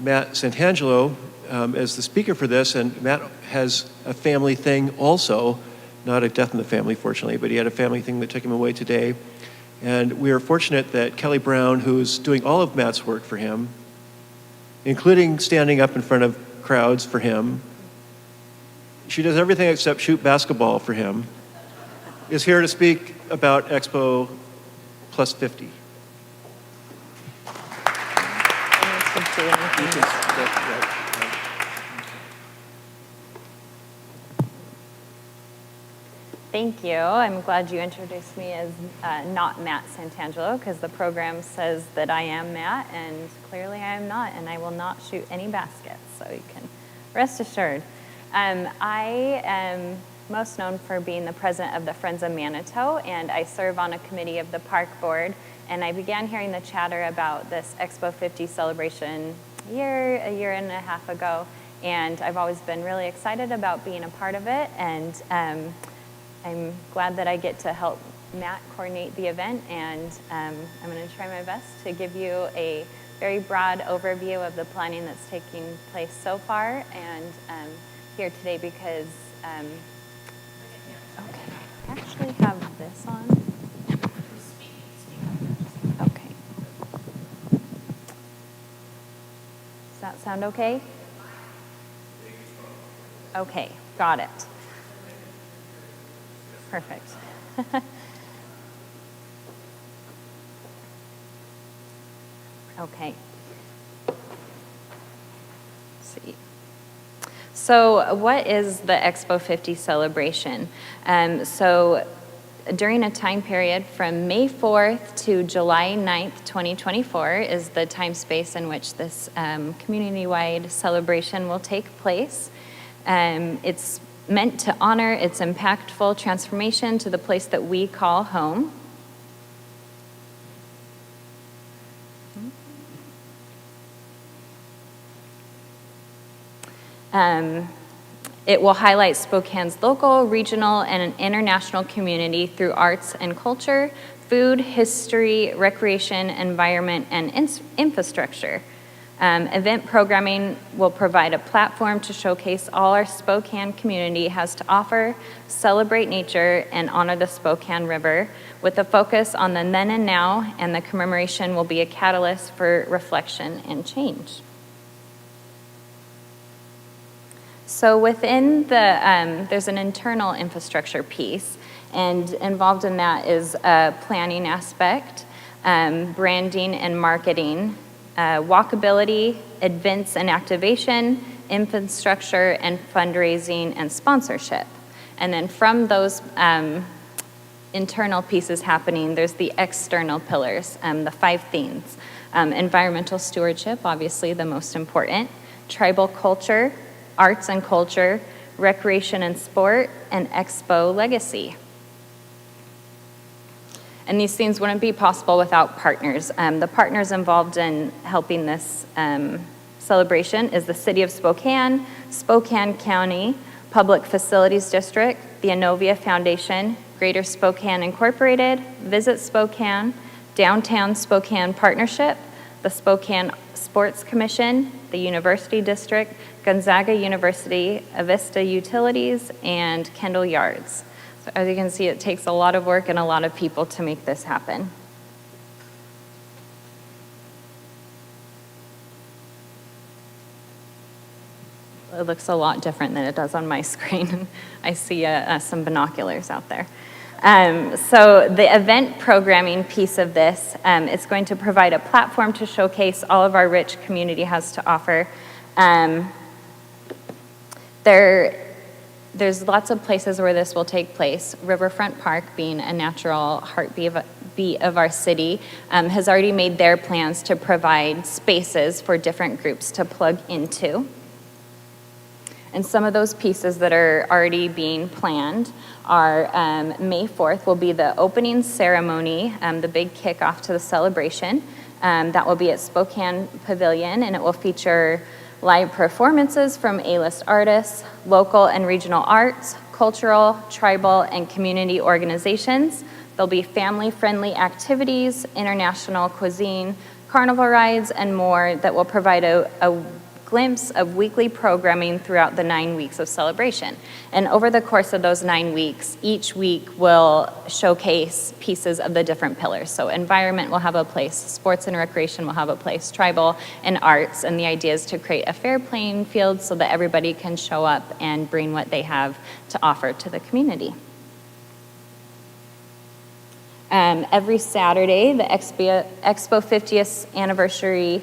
Matt Santangelo as the speaker for this, and Matt has a family thing also, not a death in the family, fortunately, but he had a family thing that took him away today. And we are fortunate that Kelly Brown, who's doing all of Matt's work for him, including standing up in front of crowds for him, she does everything except shoot basketball for him, is here to speak about Expo Plus 50. Thank you. I'm glad you introduced me as not Matt Santangelo, because the program says that I am Matt, and clearly I am not, and I will not shoot any baskets, so you can rest assured. I am most known for being the president of the Friends of Manitou, and I serve on a committee of the park board, and I began hearing the chatter about this Expo 50 celebration a year and a half ago, and I've always been really excited about being a part of it, and I'm glad that I get to help Matt coordinate the event, and I'm going to try my best to give you a very broad overview of the planning that's taking place so far, and here today because, okay, I actually have this on. Okay. Does that sound okay? Okay, got it. Perfect. Okay. Let's see. So what is the Expo 50 celebration? So during a time period from May 4th to July 9th, 2024 is the time space in which this community-wide celebration will take place. It's meant to honor its impactful transformation to the place that we call home. It will highlight Spokane's local, regional, and international community through arts and culture, food, history, recreation, environment, and infrastructure. Event programming will provide a platform to showcase all our Spokane community has to offer, celebrate nature, and honor the Spokane River with a focus on the then and now, and the commemoration will be a catalyst for reflection and change. So within the, there's an internal infrastructure piece, and involved in that is a planning aspect, branding and marketing, walkability, events and activation, infrastructure and fundraising and sponsorship. And then from those internal pieces happening, there's the external pillars, the 5 themes. Environmental stewardship, obviously the most important, tribal culture, arts and culture, recreation and sport, and Expo legacy. And these things wouldn't be possible without partners. The partners involved in helping this celebration is the City of Spokane, Spokane County Public Facilities District, the Inovia Foundation, Greater Spokane Incorporated, Visit Spokane, Downtown Spokane Partnership, the Spokane Sports Commission, the University District, Gonzaga University, Avista Utilities, and Kendall Yards. So as you can see, it takes a lot of work and a lot of people to make this happen. It looks a lot different than it does on my screen. I see some binoculars out there. So the event programming piece of this is going to provide a platform to showcase all of our rich community has to offer. There's lots of places where this will take place. Riverfront Park, being a natural heartbeat of our city, has already made their plans to provide spaces for different groups to plug into. And some of those pieces that are already being planned are May 4th will be the opening ceremony, the big kickoff to the celebration. That will be at Spokane Pavilion, and it will feature live performances from A-list artists, local and regional arts, cultural, tribal, and community organizations. There'll be family-friendly activities, international cuisine, carnival rides, and more that will provide a glimpse of weekly programming throughout the 9 weeks of celebration. And over the course of those 9 weeks, each week will showcase pieces of the different pillars. So environment will have a place, sports and recreation will have a place, tribal and arts, and the idea is to create a fair playing field so that everybody can show up and bring what they have to offer to the community. Every Saturday, the Expo 50th anniversary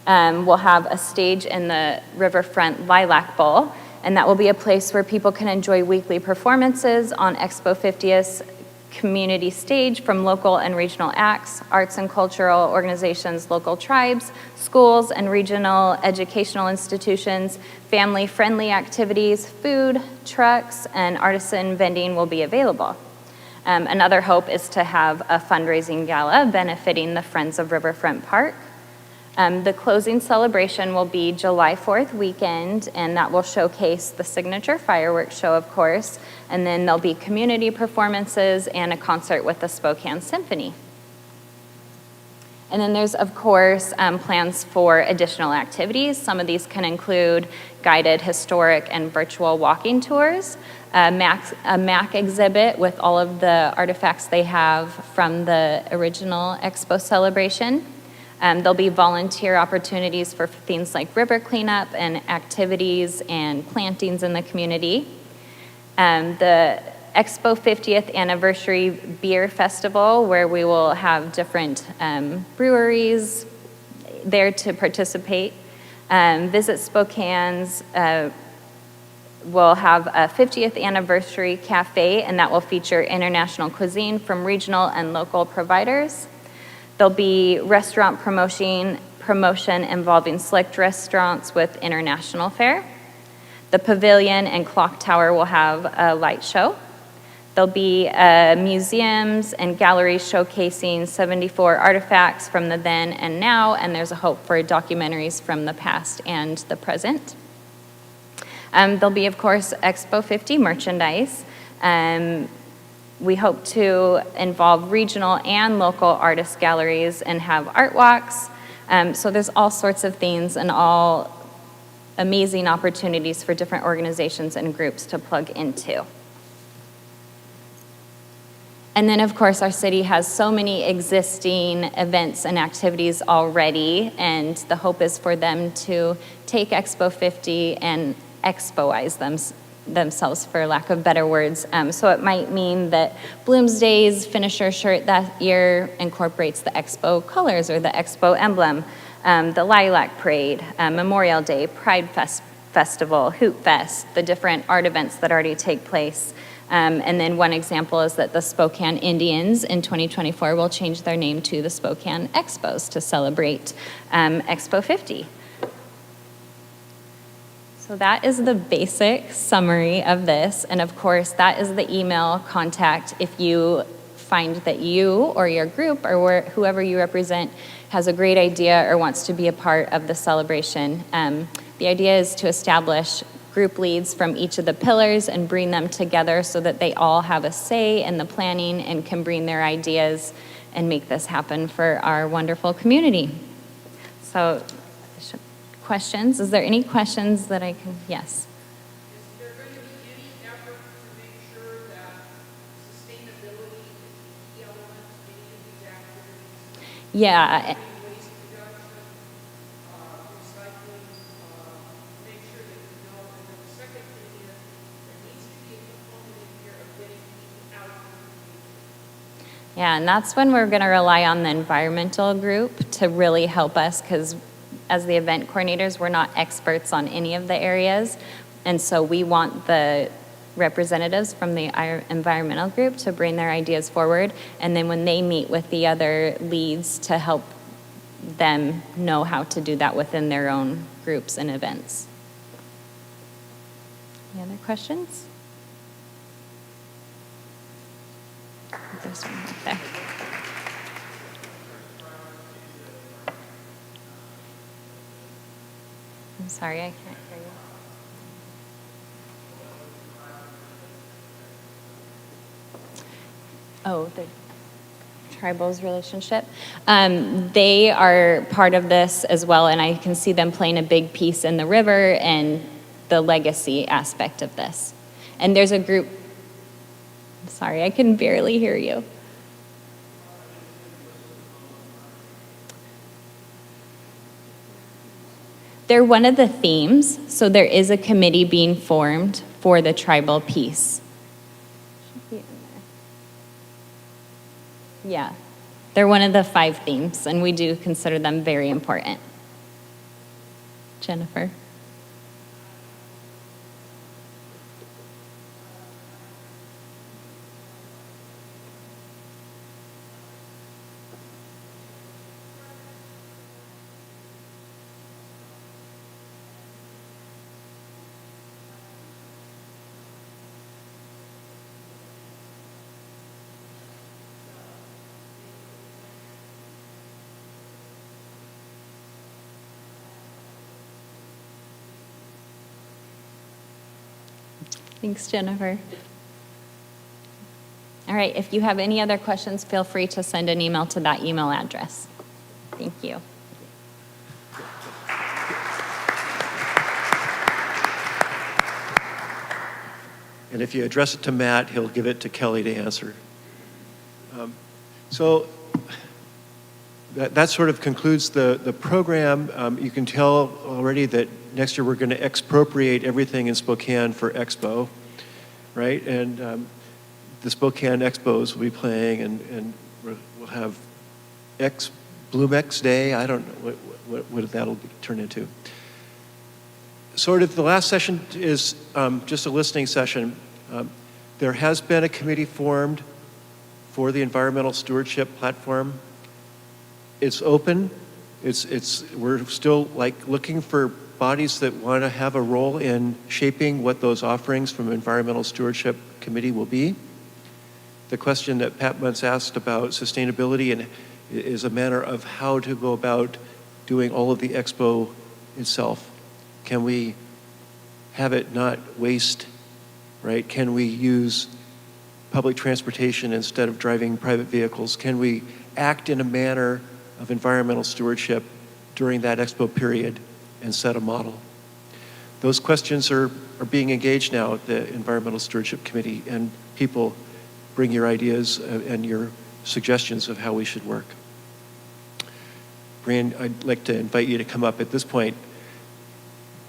we'll have a stage in the Riverfront Lilac Bowl, and that will be a place where people can enjoy weekly performances on Expo 50th community stage from local and regional acts, arts and cultural organizations, local tribes, schools and regional educational institutions, family-friendly activities, food, trucks, and artisan vending will be available. Another hope is to have a fundraising gala benefiting the Friends of Riverfront Park. The closing celebration will be July 4th weekend, and that will showcase the signature fireworks show, of course, and then there'll be community performances and a concert with the Spokane Symphony. And then there's, of course, plans for additional activities. Some of these can include guided historic and virtual walking tours, a MAC exhibit with all of the artifacts they have from the original Expo celebration. There'll be volunteer opportunities for things like river cleanup and activities and plantings in the community. The Expo 50th Anniversary Beer Festival, where we will have different breweries there to participate. Visit Spokane's will have a 50th Anniversary Cafe, and that will feature international cuisine from regional and local providers. There'll be restaurant promotion involving select restaurants with international fare. The pavilion and clock tower will have a light show. There'll be museums and galleries showcasing 74 artifacts from the then and now, and there's a hope for documentaries from the past and the present. There'll be, of course, Expo 50 merchandise. We hope to involve regional and local artist galleries and have art walks. So there's all sorts of things and all amazing opportunities for different organizations and groups to plug into. And then, of course, our city has so many existing events and activities already, and the hope is for them to take Expo 50 and expoize themselves, for lack of better words. So it might mean that Bloomsday's finisher shirt that year incorporates the Expo colors or the Expo emblem, the Lilac Parade, Memorial Day, Pride Festival, Hoot Fest, the different art events that already take place. And then one example is that the Spokane Indians in 2024 will change their name to the Spokane Expos to celebrate Expo 50. So that is the basic summary of this. And of course, that is the email contact if you find that you or your group or whoever you represent has a great idea or wants to be a part of the celebration. The idea is to establish group leads from each of the pillars and bring them together so that they all have a say in the planning and can bring their ideas and make this happen for our wonderful community. So, questions? Is there any questions that I can, yes? Is there going to be any effort to make sure that sustainability is a key element in any of these activities? Yeah. Waste reduction, recycling, make sure that you know. And then the second thing is, there needs to be a component in here of getting people out in the community. Yeah, and that's when we're going to rely on the environmental group to really help us, because as the event coordinators, we're not experts on any of the areas. And so we want the representatives from the environmental group to bring their ideas forward. And then when they meet with the other leads, to help them know how to do that within their own groups and events. Any other questions? There's one right there. I'm sorry, I can't hear you. Oh, the tribals relationship. They are part of this as well, and I can see them playing a big piece in the river and the legacy aspect of this. And there's a group, I'm sorry, I can barely hear you. They're one of the themes, so there is a committee being formed for the tribal piece. Should be in there. Yeah, they're one of the 5 themes, and we do consider them very important. Jennifer? Thanks, Jennifer. All right, if you have any other questions, feel free to send an email to that email address. Thank you. And if you address it to Matt, he'll give it to Kelly to answer. So that sort of concludes the program. You can tell already that next year we're going to expropriate everything in Spokane for Expo, right? And the Spokane Expos will be playing, and we'll have Bloom-X Day. I don't know what that'll turn into. Sort of the last session is just a listening session. There has been a committee formed for the environmental stewardship platform. It's open. We're still looking for bodies that want to have a role in shaping what those offerings from environmental stewardship committee will be. The question that Pat Muntz asked about sustainability and is a matter of how to go about doing all of the expo itself. Can we have it not waste, right? Can we use public transportation instead of driving private vehicles? Can we act in a manner of environmental stewardship during that expo period and set a model? Those questions are being engaged now at the Environmental Stewardship Committee, and people bring your ideas and your suggestions of how we should work. Brian, I'd like to invite you to come up at this point.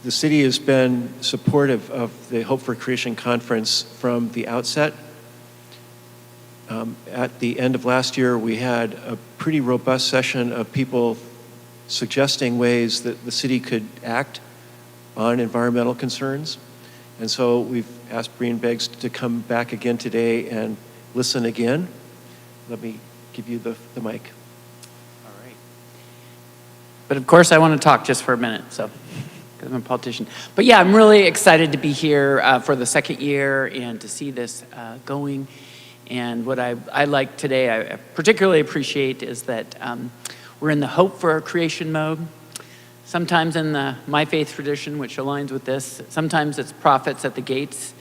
the city has been supportive of the Hope for Creation Conference from the outset. At the end of last year, we had a pretty robust session of people suggesting ways that the city could act on environmental concerns. And so we've asked Brian Beggs to come back again today and listen again. Let me give you the mic. All right. But of course, I want to talk just for a minute, so, because I'm a politician. But yeah, I'm really excited to be here for the second year and to see this going. And what I like today, I particularly appreciate is that we're in the hope for creation mode. Sometimes in the My Faith tradition, which aligns with this, sometimes it's prophets at the gates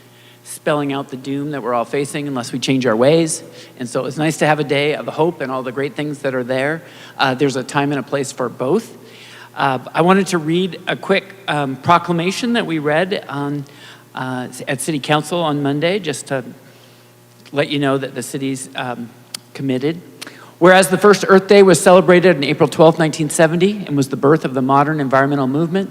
spelling out the doom that we're all facing unless we change our ways. And so it's nice to have a day of hope and all the great things that are there. There's a time and a place for both. I wanted to read a quick proclamation that we read on, at City Council on Monday, just to let you know that the city's committed. Whereas the first Earth Day was celebrated on April 12, 1970, and was the birth of the modern environmental movement,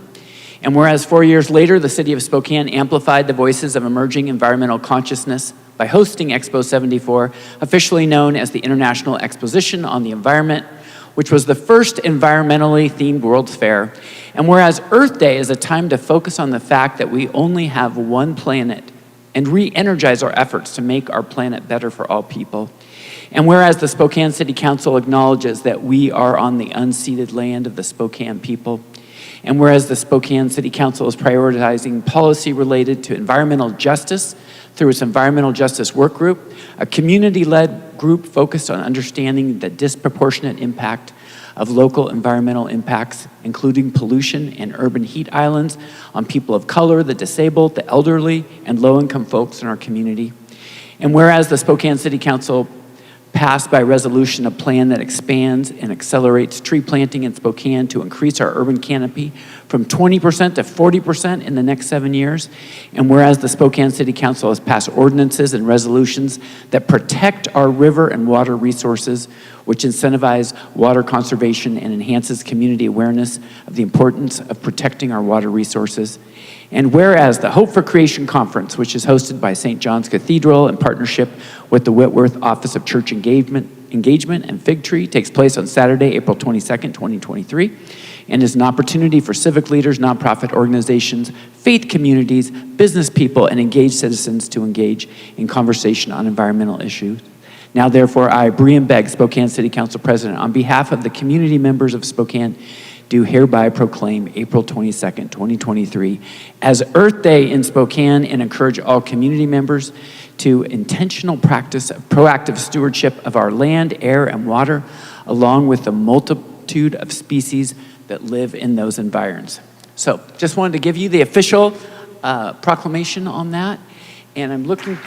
and whereas 4 years later, the city of Spokane amplified the voices of emerging environmental consciousness by hosting Expo 74, officially known as the International Exposition on the Environment, which was the first environmentally themed World's Fair. And whereas Earth Day is a time to focus on the fact that we only have one planet and re-energize our efforts to make our planet better for all people. And whereas the Spokane City Council acknowledges that we are on the unceded land of the Spokane people, and whereas the Spokane City Council is prioritizing policy related to environmental justice through its Environmental Justice Work Group, a community-led group focused on understanding the disproportionate impact of local environmental impacts, including pollution and urban heat islands on people of color, the disabled, the elderly, and low-income folks in our community. And whereas the Spokane City Council passed by resolution a plan that expands and accelerates tree planting in Spokane to increase our urban canopy from 20% to 40% in the next 7 years. And whereas the Spokane City Council has passed ordinances and resolutions that protect our river and water resources, which incentivize water conservation and enhances community awareness of the importance of protecting our water resources. And whereas the Hope for Creation Conference, which is hosted by St. John's Cathedral in partnership with the Whitworth Office of Church Engagement and Fig Tree, takes place on Saturday, April 22nd, 2023, and is an opportunity for civic leaders, nonprofit organizations, faith communities, business people, and engaged citizens to engage in conversation on environmental issues. Now, therefore, I, Brian Beggs, Spokane City Council President, on behalf of the community members of Spokane, do hereby proclaim April 22nd, 2023 as Earth Day in Spokane, and encourage all community members to intentional practice of proactive stewardship of our land, air, and water, along with the multitude of species that live in those environs. So just wanted to give you the official proclamation on that, and I'm looking...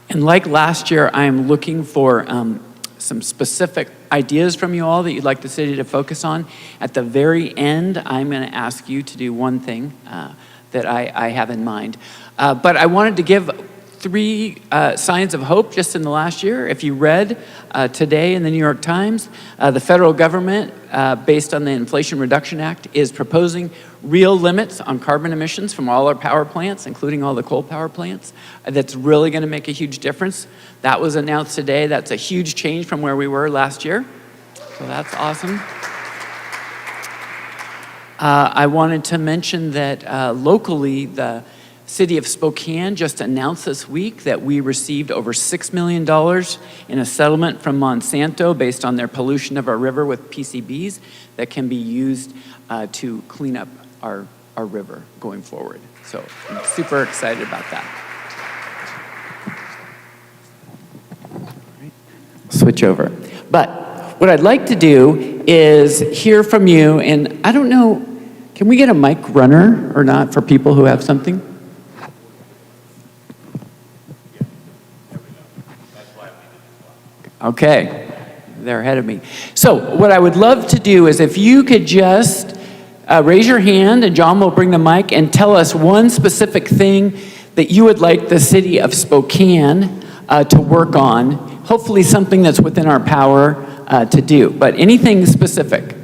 And like last year, I am looking for some specific ideas from you all that you'd like the city to focus on. At the very end, I'm going to ask you to do one thing that I have in mind. But I wanted to give 3 signs of hope just in the last year. If you read today in the New York Times, the federal government, based on the Inflation Reduction Act, is proposing real limits on carbon emissions from all our power plants, including all the coal power plants. That's really going to make a huge difference. That was announced today. That's a huge change from where we were last year. So that's awesome. I wanted to mention that locally, the City of Spokane just announced this week that we received over $6 million in a settlement from Monsanto based on their pollution of our river with PCBs that can be used to clean up our river going forward. So I'm super excited about that. Switch over. But what I'd like to do is hear from you, and I don't know, can we get a mic runner or not for people who have something? Okay, they're ahead of me. So what I would love to do is if you could just raise your hand, and John will bring the mic, and tell us one specific thing that you would like the city of Spokane to work on, hopefully something that's within our power to do, but anything specific.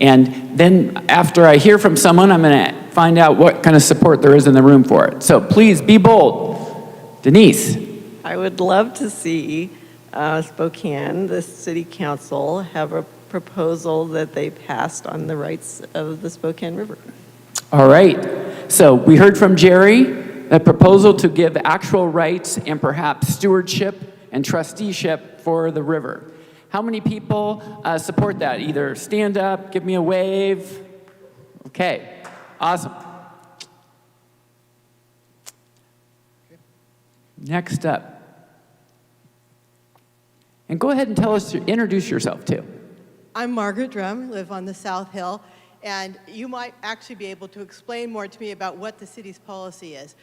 And then after I hear from someone, I'm going to find out what kind of support there is in the room for it. So please be bold. Denise. I would love to see Spokane, the city council, have a proposal that they passed on the rights of the Spokane River. All right. So we heard from Jerry, a proposal to give actual rights and perhaps stewardship and trusteeship for the river. How many people support that? Either stand up, give me a wave. Okay, awesome. Next up. And go ahead and tell us, introduce yourself too. I'm Margaret Drum, live on the South Hill, and you might actually be able to explain more to me about what the city's policy is.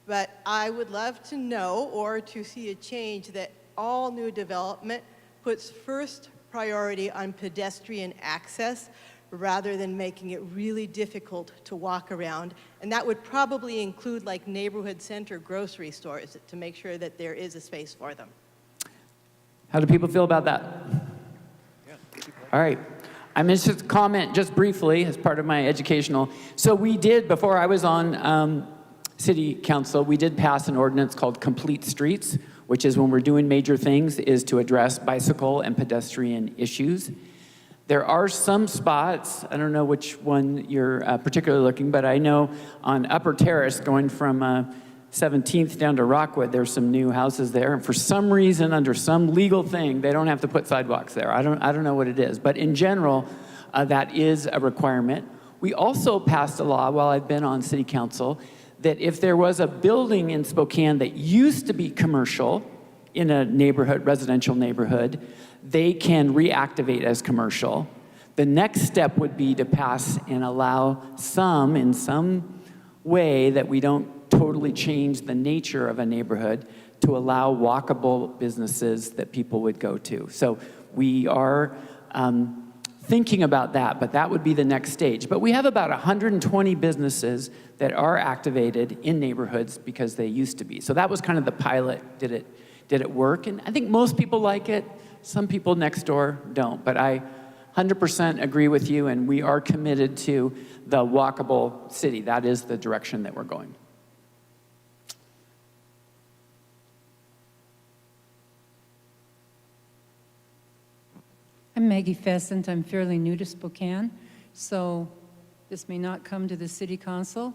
But I would love to know or to see a change that all new development puts first priority on pedestrian access rather than making it really difficult to walk around. And that would probably include like neighborhood center grocery stores to make sure that there is a space for them. How do people feel about that? All right. I'm going to comment just briefly as part of my educational. So we did, before I was on city council, we did pass an ordinance called Complete Streets, which is when we're doing major things, is to address bicycle and pedestrian issues. There are some spots, I don't know which one you're particularly looking, but I know on Upper Terrace, going from 17th down to Rockwood, there's some new houses there, and for some reason, under some legal thing, they don't have to put sidewalks there. I don't know what it is, but in general, that is a requirement. We also passed a law while I've been on city council that if there was a building in Spokane that used to be commercial in a neighborhood, residential neighborhood, they can reactivate as commercial. The next step would be to pass and allow some, in some way that we don't totally change the nature of a neighborhood, to allow walkable businesses that people would go to. So we are thinking about that, but that would be the next stage. But we have about 120 businesses that are activated in neighborhoods because they used to be. So that was kind of the pilot. Did it work? And I think most people like it. Some people next door don't. But I 100% agree with you, and we are committed to the walkable city. That is the direction that we're going. I'm Maggie Pheasant. I'm fairly new to Spokane, so this may not come to the city council.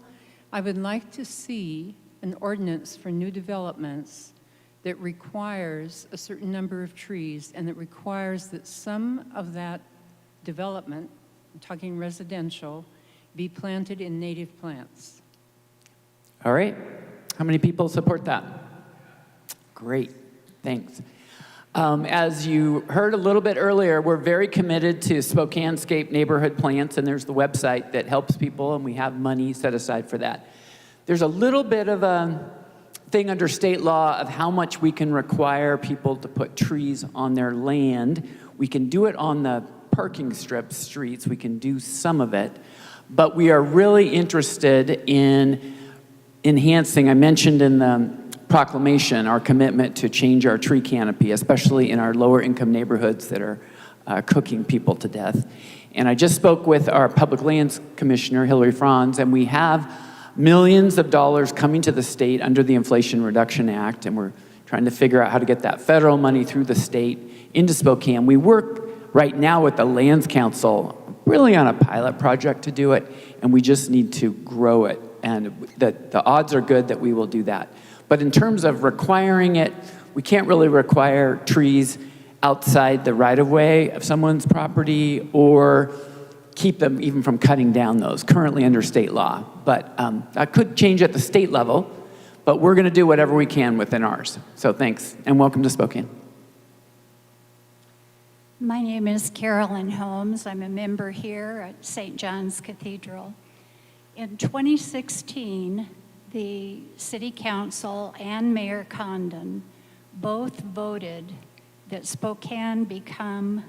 I would like to see an ordinance for new developments that requires a certain number of trees and that requires that some of that development, I'm talking residential, be planted in native plants. All right. How many people support that? Great. Thanks. As you heard a little bit earlier, we're very committed to Spokanescape neighborhood plants, and there's the website that helps people, and we have money set aside for that. There's a little bit of a thing under state law of how much we can require people to put trees on their land. We can do it on the parking strip streets. We can do some of it, but we are really interested in enhancing, I mentioned in the proclamation, our commitment to change our tree canopy, especially in our lower income neighborhoods that are cooking people to death. And I just spoke with our Public Lands Commissioner, Hillary Franz, and we have millions of dollars coming to the state under the Inflation Reduction Act, and we're trying to figure out how to get that federal money through the state into Spokane. We work right now with the Lands Council really on a pilot project to do it, and we just need to grow it, and the odds are good that we will do that. But in terms of requiring it, we can't really require trees outside the right-of-way of someone's property or keep them even from cutting down those, currently under state law. But that could change at the state level, but we're gonna do whatever we can within ours. So thanks, and welcome to Spokane. My name is Carolyn Holmes. I'm a member here at St. John's Cathedral. In 2016, the City Council and Mayor Condon both voted that Spokane become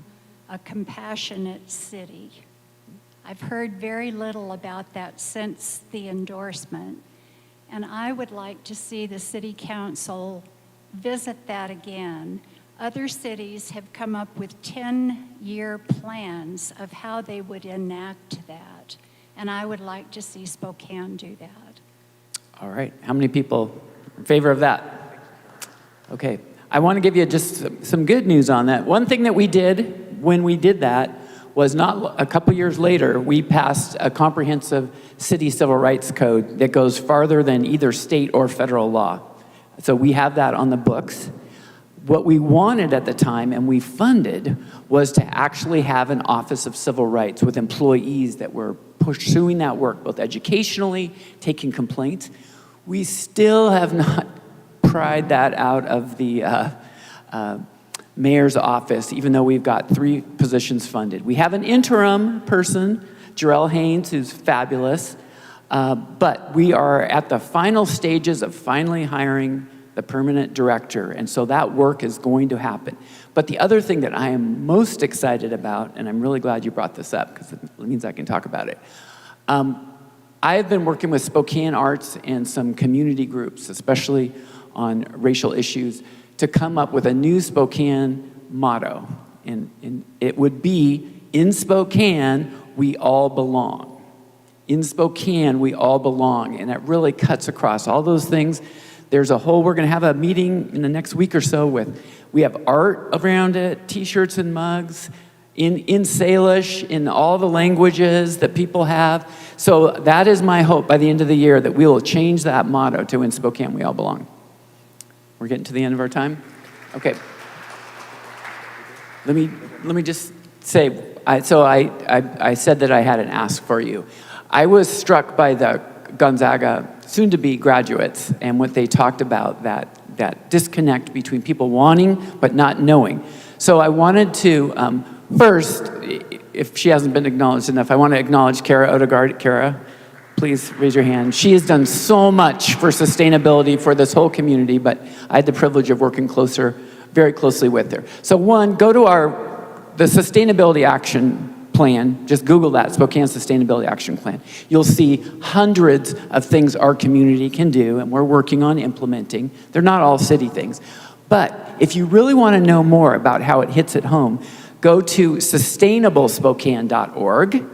a compassionate city. I've heard very little about that since the endorsement, and I would like to see the City Council visit that again Other cities have come up with 10-year plans of how they would enact that, and I would like to see Spokane do that. All right. How many people in favor of that? Okay. I want to give you just some good news on that. One thing that we did when we did that was not a couple years later, we passed a comprehensive city civil rights code that goes farther than either state or federal law. So we have that on the books. What we wanted at the time, and we funded, was to actually have an Office of Civil Rights with employees that were pursuing that work, both educationally, taking complaints. We still have not pried that out of the mayor's office, even though we've got 3 positions funded. We have an interim person, Jarrell Haynes, who's fabulous, but we are at the final stages of finally hiring the permanent director, and so that work is going to happen. But the other thing that I am most excited about, and I'm really glad you brought this up because it means I can talk about it, I have been working with Spokane Arts and some community groups, especially on racial issues, to come up with a new Spokane motto. And it would be, in Spokane, we all belong. In Spokane, we all belong. And it really cuts across all those things. We're going to have a meeting in the next week or so we have art around it, t-shirts and mugs, in Salish, in all the languages that people have. So that is my hope by the end of the year, that we will change that motto to in Spokane, we all belong. We're getting to the end of our time? Okay. Let me just say, I said that I had an ask for you. I was struck by the Gonzaga soon-to-be graduates and what they talked about, that disconnect between people wanting but not knowing. So I wanted to, first, if she hasn't been acknowledged enough, I want to acknowledge Kara Odegaard. Kara, please raise your hand. She has done so much for sustainability for this whole community, but I had the privilege of working very closely with her. So one, go to the Sustainability Action Plan. Just Google that, Spokane Sustainability Action Plan. You'll see hundreds of things our community can do, and we're working on implementing. They're not all city things. But if you really want to know more about how it hits at home, go to sustainablespokane.org.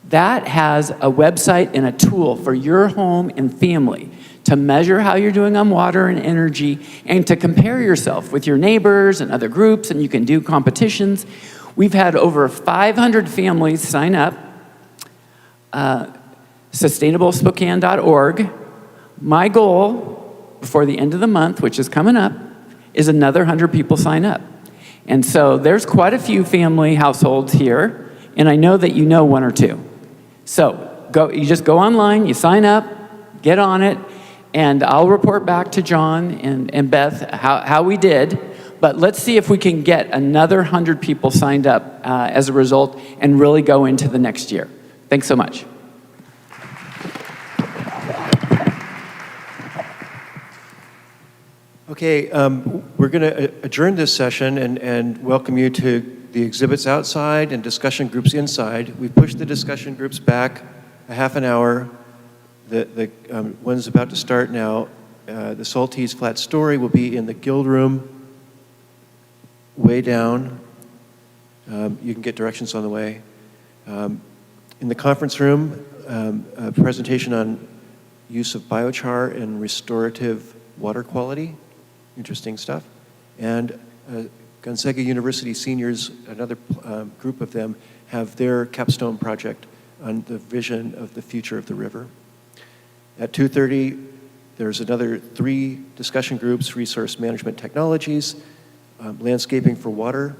That has a website and a tool for your home and family to measure how you're doing on water and energy and to compare yourself with your neighbors and other groups, and you can do competitions. We've had over 500 families sign up. Sustainablespokane.org. My goal before the end of the month, which is coming up, is another 100 people sign up. And so there's quite a few family households here, and I know that you know 1 or 2. So you just go online, you sign up, get on it, and I'll report back to John and Beth how we did. But let's see if we can get another 100 people signed up as a result and really go into the next year. Thanks so much. Okay, we're going to adjourn this session and welcome you to the exhibits outside and discussion groups inside. We pushed the discussion groups back a half an hour. The one's about to start now. The Saltese Flat Story will be in the Guild Room, way down. You can get directions on the way. In the conference room, a presentation on use of biochar and restorative water quality. Interesting stuff. And Gonzaga University seniors, another group of them, have their capstone project on the vision of the future of the river. At 2:30, there's another 3 discussion groups: resource management technologies, landscaping for water,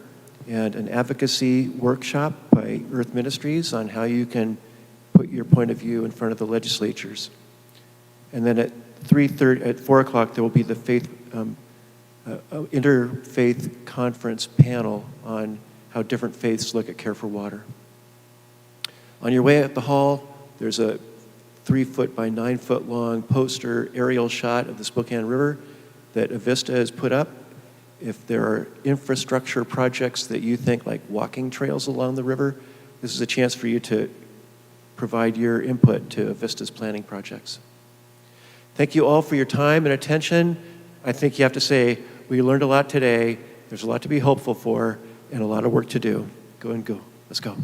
and an advocacy workshop by Earth Ministries on how you can put your point of view in front of the legislatures. And then at 4 o'clock, there will be the interfaith conference panel on how different faiths look at care for water. On your way out the hall, there's a 3-foot by 9-foot long poster aerial shot of the Spokane River that Avista has put up. If there are infrastructure projects that you think, like walking trails along the river, this is a chance for you to provide your input to Avista's planning projects. Thank you all for your time and attention. I think you have to say, we learned a lot today, There's a lot to be hopeful for and a lot of work to do. Go and go. Let's go.